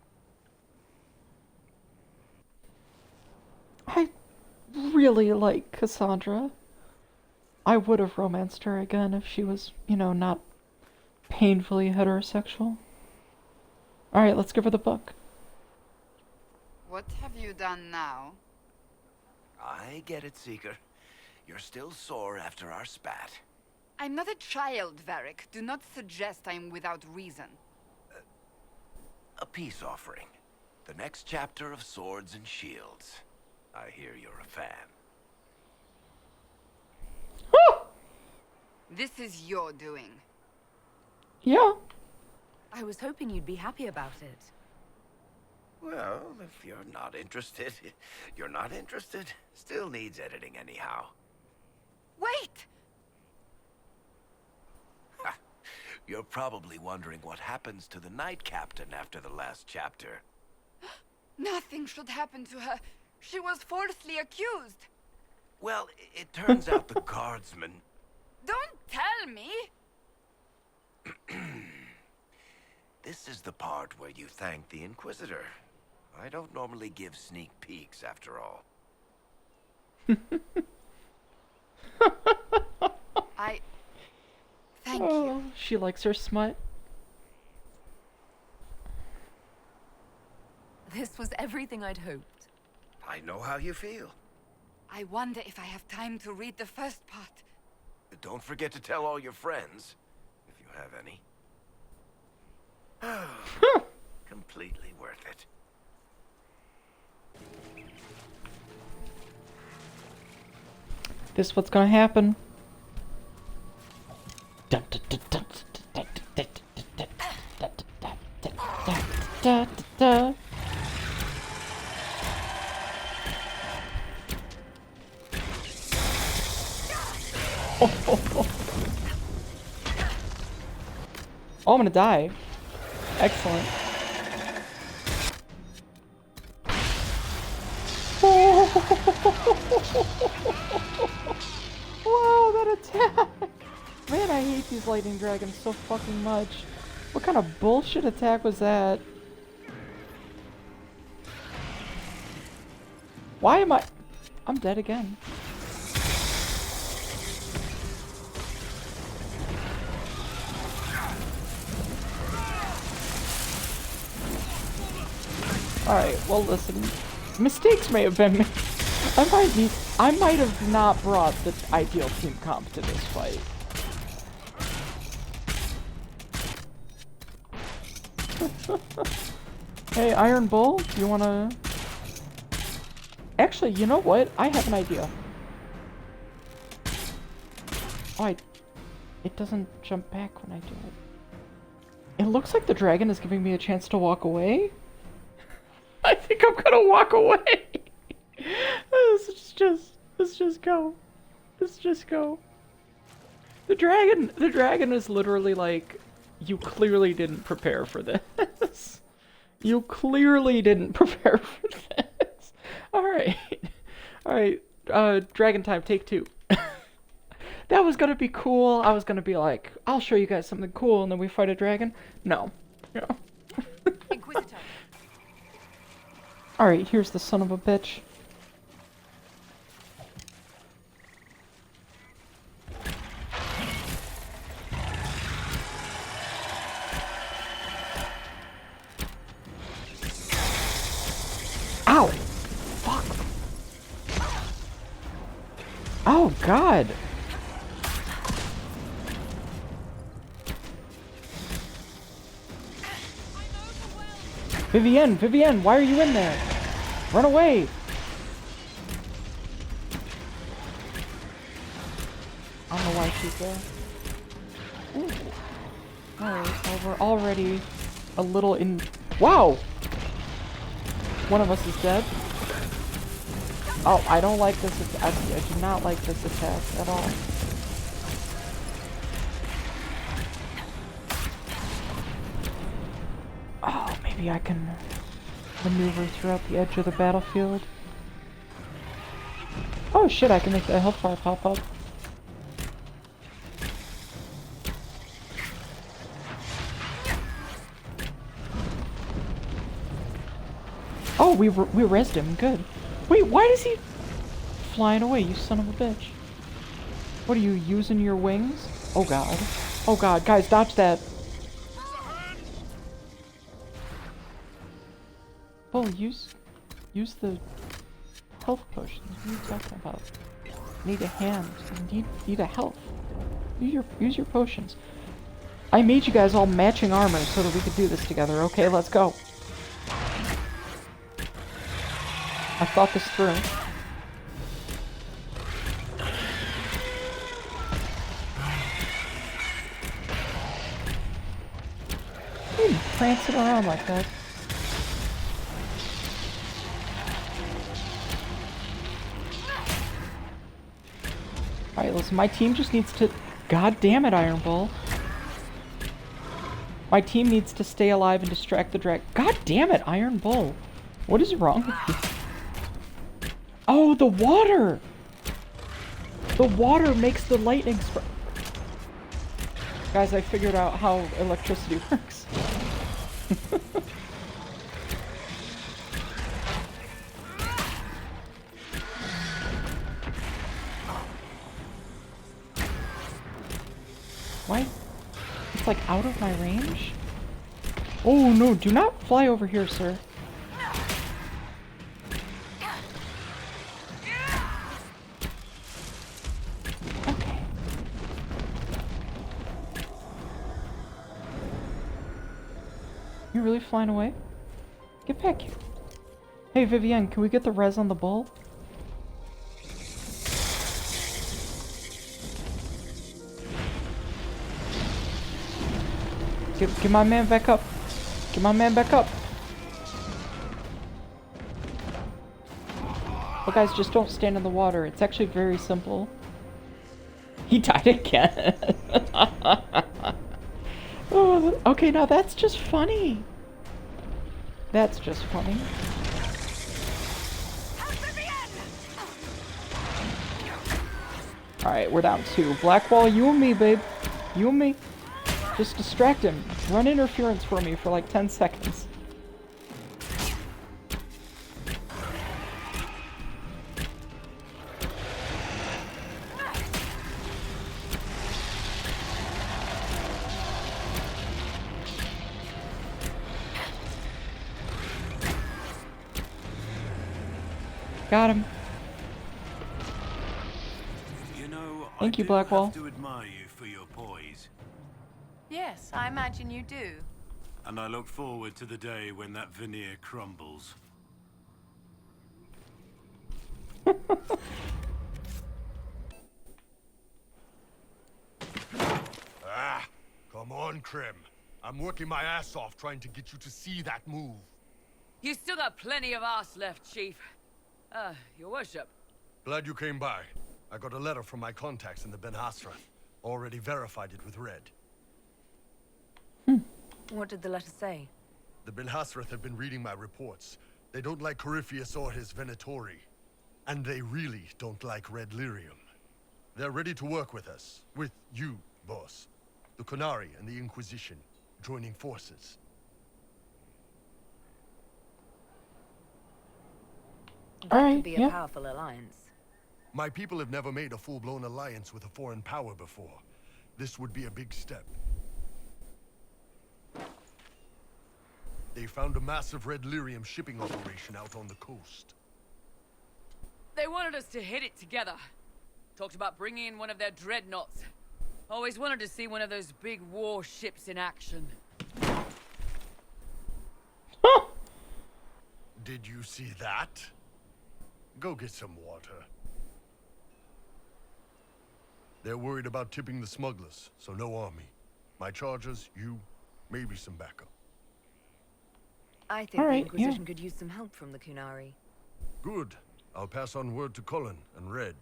I really like Cassandra. I would have romanced her again if she was, you know, not painfully heterosexual. Alright, let's give her the book. What have you done now? I get it, Seeker. You're still sore after our spat. I'm not a child, Varric. Do not suggest I'm without reason. A peace offering. The next chapter of Swords and Shields. I hear you're a fan. This is your doing. Yeah. I was hoping you'd be happy about it. Well, if you're not interested, you're not interested. Still needs editing anyhow. Wait! You're probably wondering what happens to the Knight Captain after the last chapter. Nothing should happen to her. She was falsely accused. Well, it turns out the guardsmen... Don't tell me! This is the part where you thank the Inquisitor. I don't normally give sneak peeks, after all. Thank you. She likes her smut. This was everything I'd hoped. I know how you feel. I wonder if I have time to read the first part. Don't forget to tell all your friends, if you have any. Completely worth it. This is what's gonna happen. Oh, I'm gonna die. Excellent. Wow, that attack! Man, I hate these lightning dragons so fucking much. What kind of bullshit attack was that? Why am I... I'm dead again. Alright, well listen. Mistakes may have been made. I might have not brought the ideal team comp to this fight. Hey, Iron Bull, do you wanna... Actually, you know what? I have an idea. Oh, it doesn't jump back when I do it. It looks like the dragon is giving me a chance to walk away. I think I'm gonna walk away. Let's just go. Let's just go. The dragon is literally like, you clearly didn't prepare for this. You clearly didn't prepare for this. Alright, dragon time, take 2. That was gonna be cool. I was gonna be like, I'll show you guys something cool, and then we fight a dragon. No. Inquisitor. Alright, here's the son of a bitch. Ow! Fuck! Oh, God! Vivienne, why are you in there? Run away! I don't know why she's there. Ooh. Alright, well, we're already a little in... Wow! One of us is dead. Oh, I don't like this. I do not like this attack at all. Oh, maybe I can maneuver throughout the edge of the battlefield. Oh shit, I can make the health bar pop up. Oh, we rezzed him. Good. Wait, why is he flying away, you son of a bitch? What are you, using your wings? Oh god. Oh god, guys, dodge that. Oh, use the health potions. What are you talking about? Need a hand. Need a health. Use your potions. I made you guys all matching armor so that we could do this together. Okay, let's go. I thought this through. Prancing around like that. Alright, listen, my team just needs to... God damn it, Iron Bull. My team needs to stay alive and distract the drag. God damn it, Iron Bull. What is wrong with you? Oh, the water! The water makes the lightning strike. Guys, I figured out how electricity works. Why? It's like out of my range? Oh no, do not fly over here, sir. Okay. You really flying away? Get back here. Hey Vivienne, can we get the res on the bull? Get my man back up. Get my man back up. Well guys, just don't stand in the water. It's actually very simple. He died again. Oh, okay, now that's just funny. That's just funny. Alright, we're down 2. Blackwall, you and me, babe. You and me. Just distract him. Run interference for me for like 10 seconds. Got him. You know, Thank you, Blackwall. I have to admire you for your poise. Yes, I imagine you do. And I look forward to the day when that veneer crumbles. Come on, Krim. I'm working my ass off trying to get you to see that move. You still got plenty of arse left, Chief. Your worship. Glad you came by. I got a letter from my contacts in the Ben Hasrath. Already verified it with Red. What did the letter say? The Ben Hasrath have been reading my reports. They don't like Corypheus or his Venatori. And they really don't like Red Lyrium. They're ready to work with us. With you, boss. The Qunari and the Inquisition joining forces. That could be a powerful alliance. My people have never made a full-blown alliance with a foreign power before. This would be a big step. They found a massive Red Lyrium shipping operation out on the coast. They wanted us to hit it together. Talked about bringing in one of their dreadnoughts. Always wanted to see one of those big warships in action. Did you see that? Go get some water. They're worried about tipping the smugglers, so no army. My chargers, you, maybe some backup. I think the Inquisition could use some help from the Qunari. Good. I'll pass on word to Cullen and Red.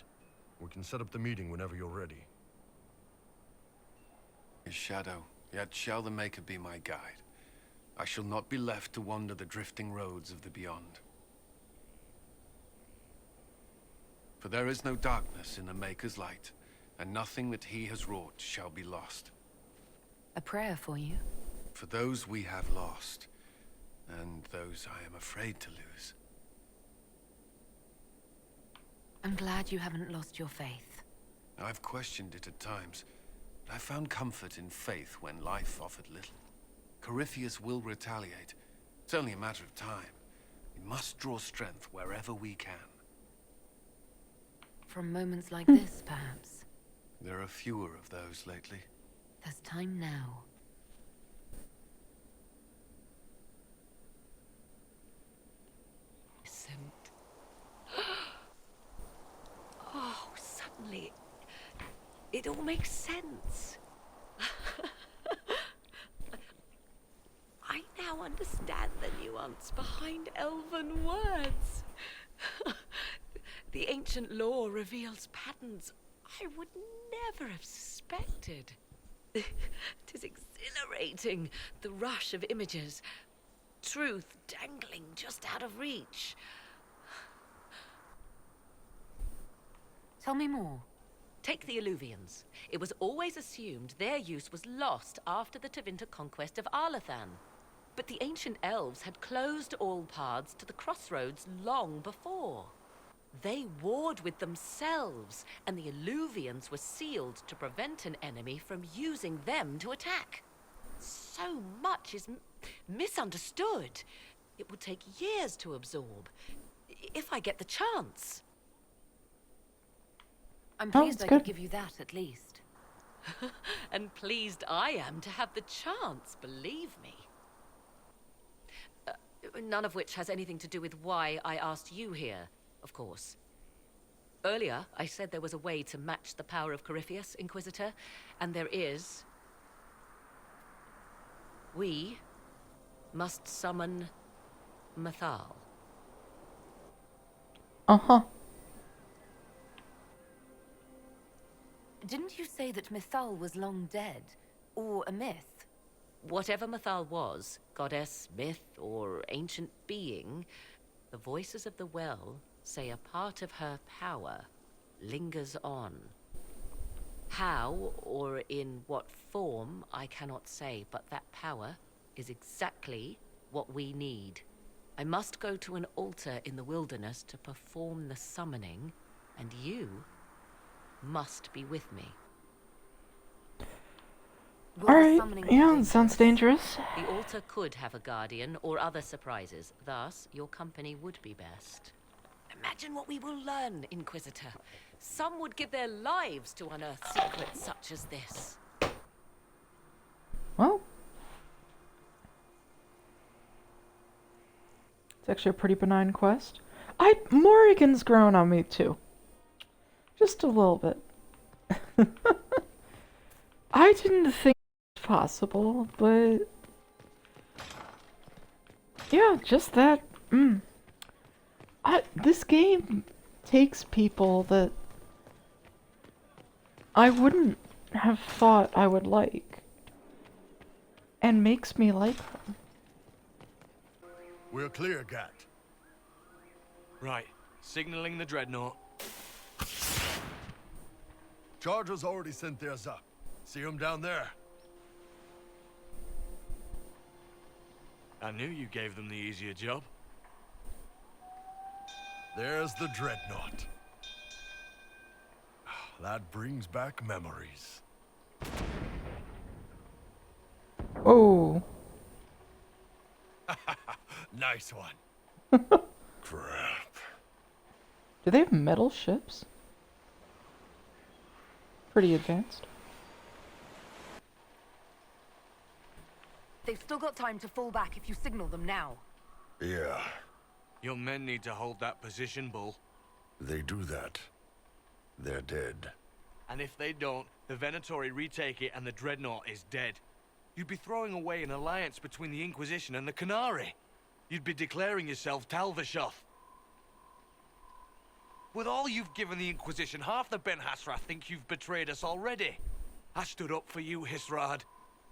We can set up the meeting whenever you're ready. His shadow, yet shall the Maker be my guide. I shall not be left to wander the drifting roads of the beyond. For there is no darkness in the Maker's light, and nothing that he has wrought shall be lost. A prayer for you? For those we have lost, and those I am afraid to lose. I'm glad you haven't lost your faith. I've questioned it at times, but I found comfort in faith when life offered little. Corypheus will retaliate. It's only a matter of time. We must draw strength wherever we can. From moments like this, perhaps. There are fewer of those lately. There's time now. Oh, suddenly, it all makes sense. I now understand the nuance behind elven words. The ancient lore reveals patterns I would never have suspected. 'Tis exhilarating, the rush of images. Truth dangling just out of reach. Tell me more. Take the Alluvians. It was always assumed their use was lost after the Tevinter conquest of Arlathan. But the ancient elves had closed all paths to the crossroads long before. They warred with themselves, and the Alluvians were sealed to prevent an enemy from using them to attack. So much is misunderstood. It would take years to absorb, if I get the chance. I'm pleased I could give you that, at least. And pleased I am to have the chance, believe me. None of which has anything to do with why I asked you here, of course. Earlier, I said there was a way to match the power of Corypheus, Inquisitor, and there is. We must summon Mythal. Uh-huh. Didn't you say that Mythal was long dead? Or a myth? Whatever Mythal was, goddess, myth, or ancient being, the voices of the well say a part of her power lingers on. How, or in what form, I cannot say, but that power is exactly what we need. I must go to an altar in the wilderness to perform the summoning, and you must be with me. Alright, yeah, sounds dangerous. The altar could have a guardian or other surprises, thus your company would be best. Imagine what we will learn, Inquisitor. Some would give their lives to unearth secrets such as this. Well, it's actually a pretty benign quest. Morrigan's grown on me too. Just a little bit. I didn't think it was possible, but yeah, just that. This game takes people that I wouldn't have thought I would like, and makes me like them. We're clear, Gat. Right. Signaling the Dreadnought. Charger's already sent theirs up. See them down there? I knew you gave them the easier job. There's the Dreadnought. That brings back memories. Oh. Nice one. Crap. Do they have metal ships? Pretty advanced. They've still got time to fall back if you signal them now. Yeah. Your men need to hold that position, Bull. They do that. They're dead. And if they don't, the Venatori retake it and the Dreadnought is dead. You'd be throwing away an alliance between the Inquisition and the Canary. You'd be declaring yourself Talvishoth. With all you've given the Inquisition, half the Ben Hasra think you've betrayed us already. I stood up for you, Hisrad.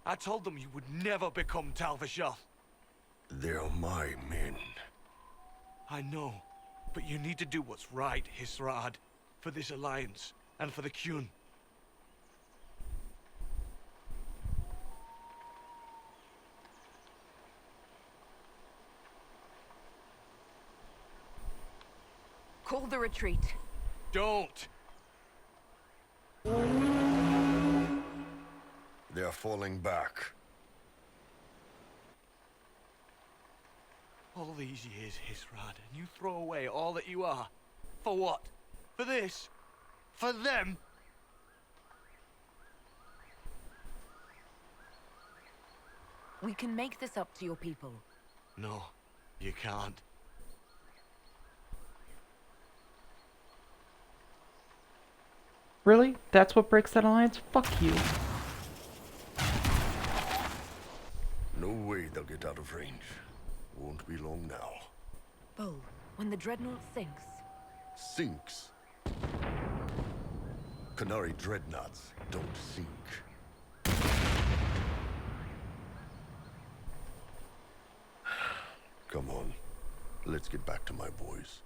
I told them you would never become Tal Vashoth. They're my men. I know, but you need to do what's right, Hisrad. For this alliance, and for the Qun. Call the retreat. Don't! They're falling back. All these years, Hisrad, and you throw away all that you are. For what? For this? For them? We can make this up to your people. No, you can't. Really? That's what breaks that alliance? Fuck you. No way they'll get out of range. Won't be long now. Bo, when the dreadnought sinks... Sinks? Qunari dreadnoughts don't sink. Come on. Let's get back to my boys.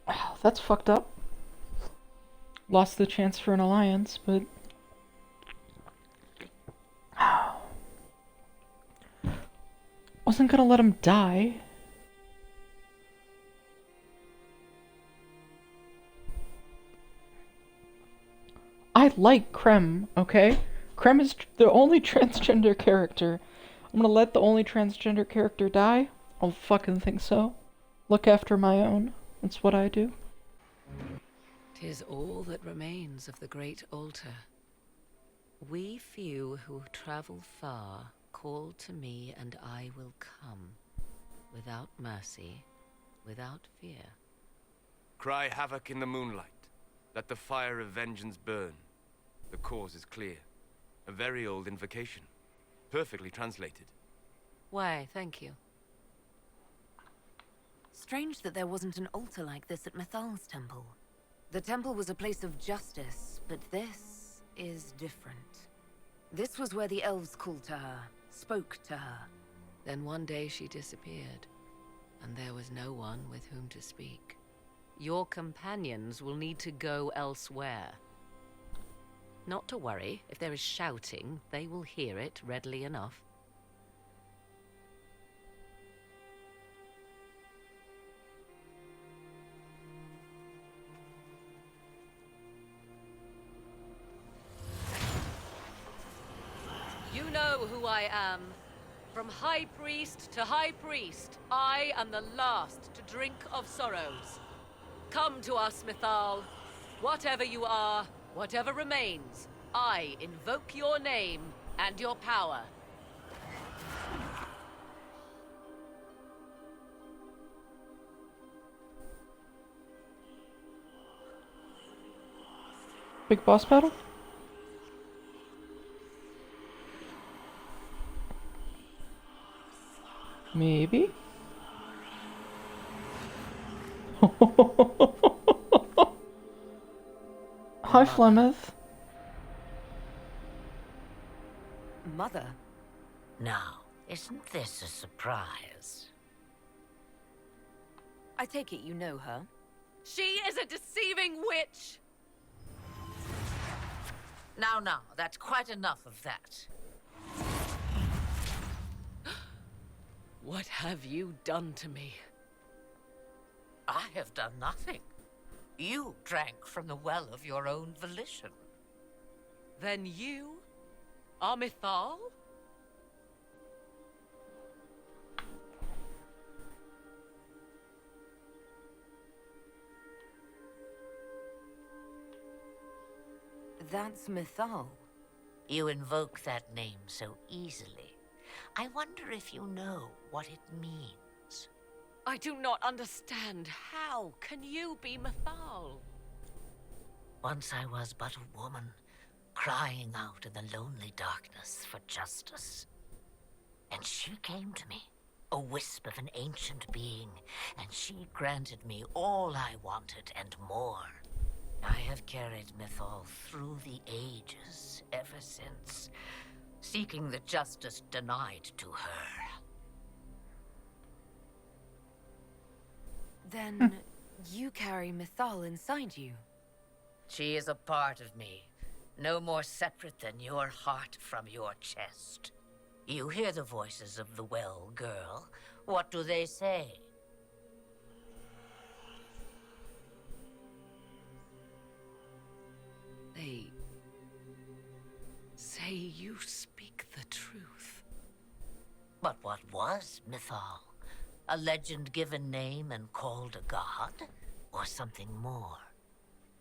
Wow, that's fucked up. Lost the chance for an alliance, but... Wasn't gonna let him die. I like Krem, okay? Krem is the only transgender character. I'm gonna let the only transgender character die? I don't fucking think so. Look after my own. That's what I do. 'Tis all that remains of the great altar. We few who travel far call to me and I will come. Without mercy, without fear. Cry havoc in the moonlight. Let the fire of vengeance burn. The cause is clear. A very old invocation. Perfectly translated. Why, thank you. Strange that there wasn't an altar like this at Mithal's temple. The temple was a place of justice, but this is different. This was where the elves called to her, spoke to her. Then one day she disappeared, and there was no one with whom to speak. Your companions will need to go elsewhere. Not to worry, if there is shouting, they will hear it readily enough. You know who I am. From High Priest to High Priest, I am the last to drink of sorrows. Come to us, Mithal. Whatever you are, whatever remains, I invoke your name and your power. Big boss battle? Maybe? Hi, Flemeth. Mother? Now, isn't this a surprise? I take it you know her? She is a deceiving witch! Now, that's quite enough of that. What have you done to me? I have done nothing. You drank from the well of your own volition. Then you are Mithal? That's Mithal. You invoke that name so easily. I wonder if you know what it means. I do not understand. How can you be Mithal? Once I was but a woman, crying out in the lonely darkness for justice. And she came to me, a wisp of an ancient being, and she granted me all I wanted and more. I have carried Mythal through the ages ever since, seeking the justice denied to her. Then you carry Mythal inside you. She is a part of me, no more separate than your heart from your chest. You hear the voices of the well, girl. What do they say? They say you speak the truth. But what was Mythal? A legend given name and called a god? Or something more?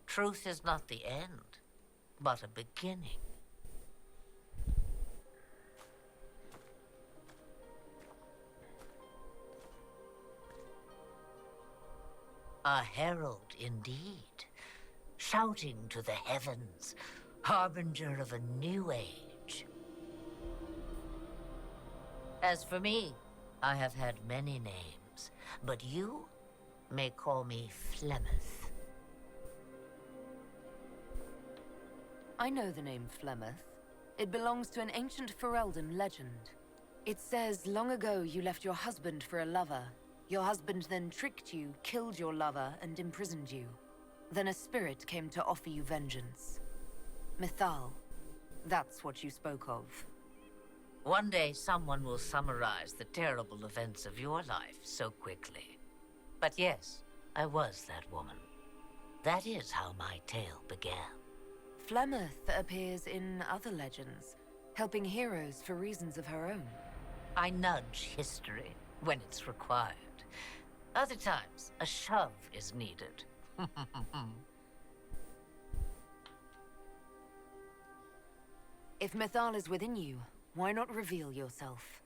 Truth is not the end, but a beginning. A herald indeed, shouting to the heavens, harbinger of a new age. As for me, I have had many names, but you may call me Flemeth. I know the name Flemeth. It belongs to an ancient Ferelden legend. It says long ago you left your husband for a lover. Your husband then tricked you, killed your lover, and imprisoned you. Then a spirit came to offer you vengeance. Mythal, that's what you spoke of. One day someone will summarize the terrible events of your life so quickly. But yes, I was that woman. That is how my tale began. Flemeth appears in other legends, helping heroes for reasons of her own. I nudge history when it's required. Other times, a shove is needed. If Mythal is within you, why not reveal yourself?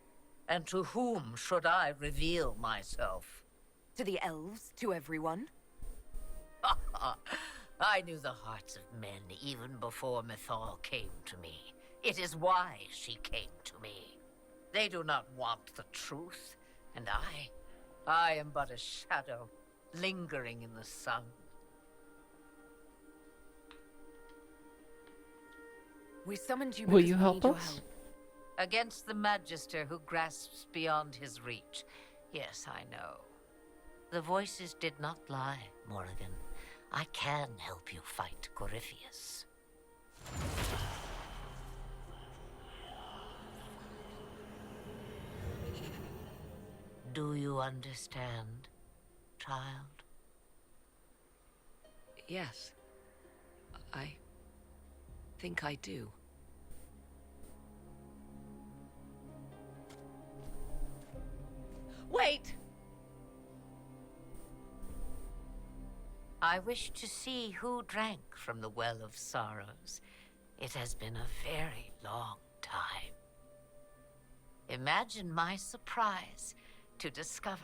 And to whom should I reveal myself? To the elves, to everyone? I knew the hearts of men even before Mythal came to me. It is why she came to me. They do not want the truth, and I am but a shadow, lingering in the sun. We summoned you Will because you we help need your us? help. Against the Magister who grasps beyond his reach. Yes, I know. The voices did not lie, Morrigan. I can help you fight Corypheus. Do you understand, child? Yes. I think I do. Wait! I wish to see who drank from the Well of Sorrows. It has been a very long time. Imagine my surprise to discover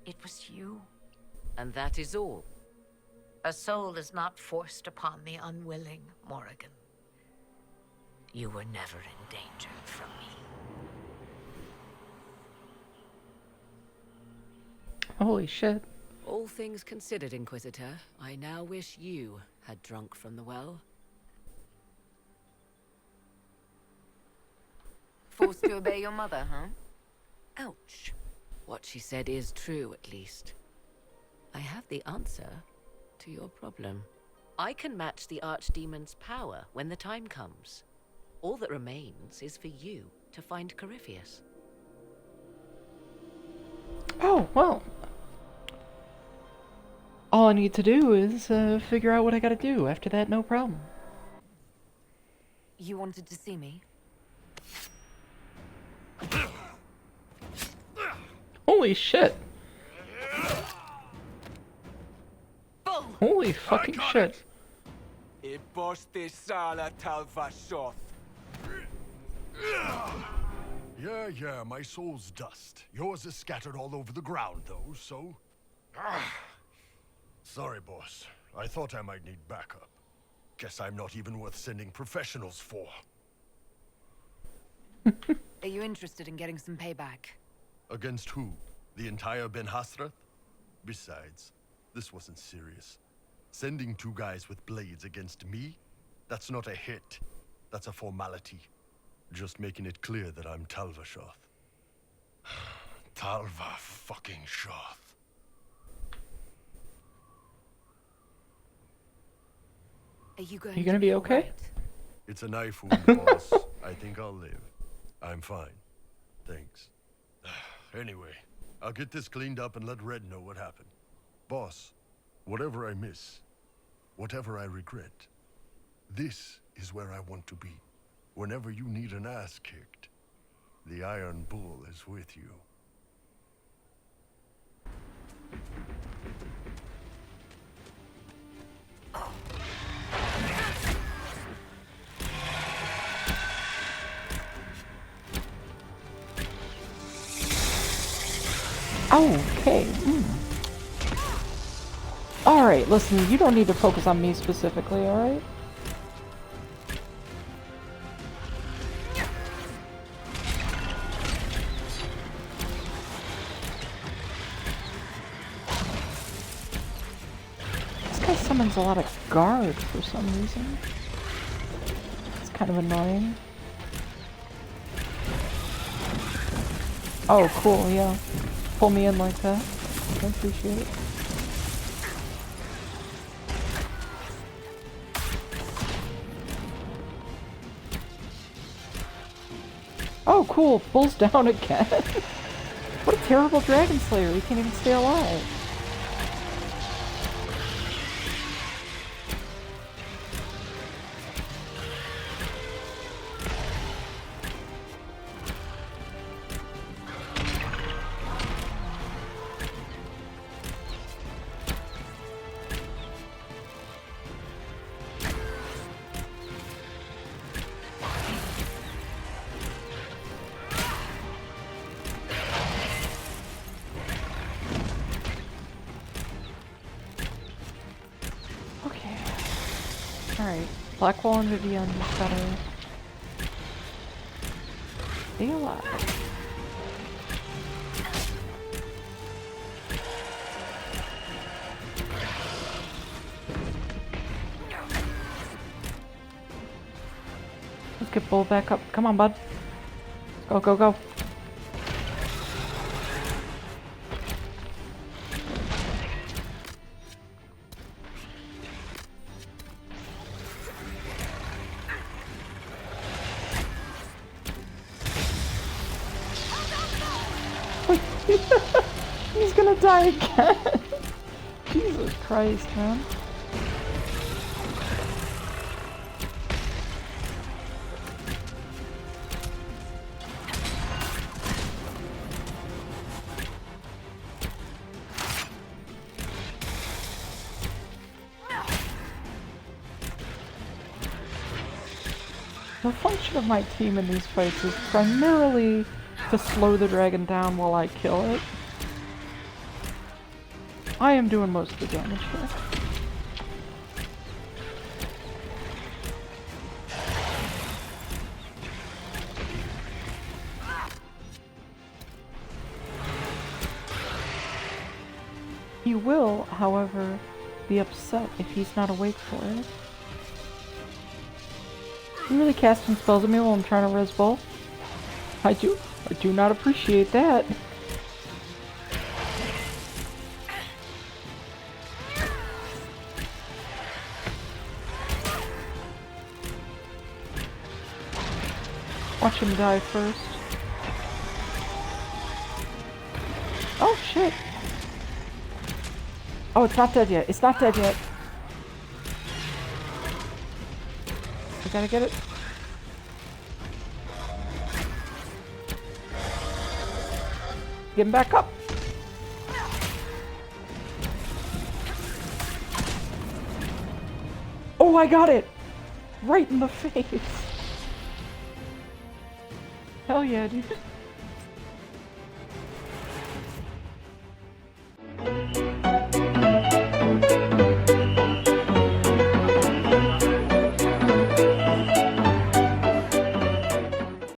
it was you. And that is all? A soul is not forced upon the unwilling, Morrigan. You were never in danger from me. Holy shit. All things considered, Inquisitor, I now wish you had drunk from the well. Forced to obey your mother, huh? Ouch. What she said is true, at least. I have the answer to your problem. I can match the Archdemon's power when the time comes. All that remains is for you to find Corypheus. Oh, well. All I need to do is figure out what I gotta do. After that, no problem. You wanted to see me? Holy shit. Holy fucking shit. Yeah, my soul's dust. Yours is scattered all over the ground, though, so... Sorry, boss. I thought I might need backup. Guess I'm not even worth sending professionals for. Are you interested in getting some payback? Against who? The entire Ben Hasrath? Besides, this wasn't serious. Sending 2 guys with blades against me? That's not a hit. That's a formality. Just making it clear that I'm Talva Shoth. Talva fucking Shoth. Are you You gonna be okay? It's a knife wound, boss. I think I'll live. I'm fine. Thanks. Anyway, I'll get this cleaned up and let Red know what happened. Boss, whatever I miss, whatever I regret, this is where I want to be. Whenever you need an ass kicked, the Iron Bull is with you. Okay. Alright, listen, you don't need to focus on me specifically, alright? This guy summons a lot of guard for some reason. It's kind of annoying. Oh, cool, yeah. Pull me in like that. I appreciate it. Oh, cool. Bull's down again. What a terrible Dragon Slayer. He can't even stay alive. Alright, Blackwall and Vivian just gotta be alive. Let's get Bull back up. Come on, bud. Go, go, go. He's gonna die again. Jesus Christ, man. The function of my team in these fights is primarily to slow the dragon down while I kill it. I am doing most of the damage here. He will, however, be upset if he's not awake for it. You really casting spells at me while I'm trying to res Bull? I do not appreciate that. Watch him die first. Oh shit! Oh, it's not dead yet. It's not dead yet. I gotta get it. Get him back up. Oh, I got it! Right in the face. Hell yeah, dude.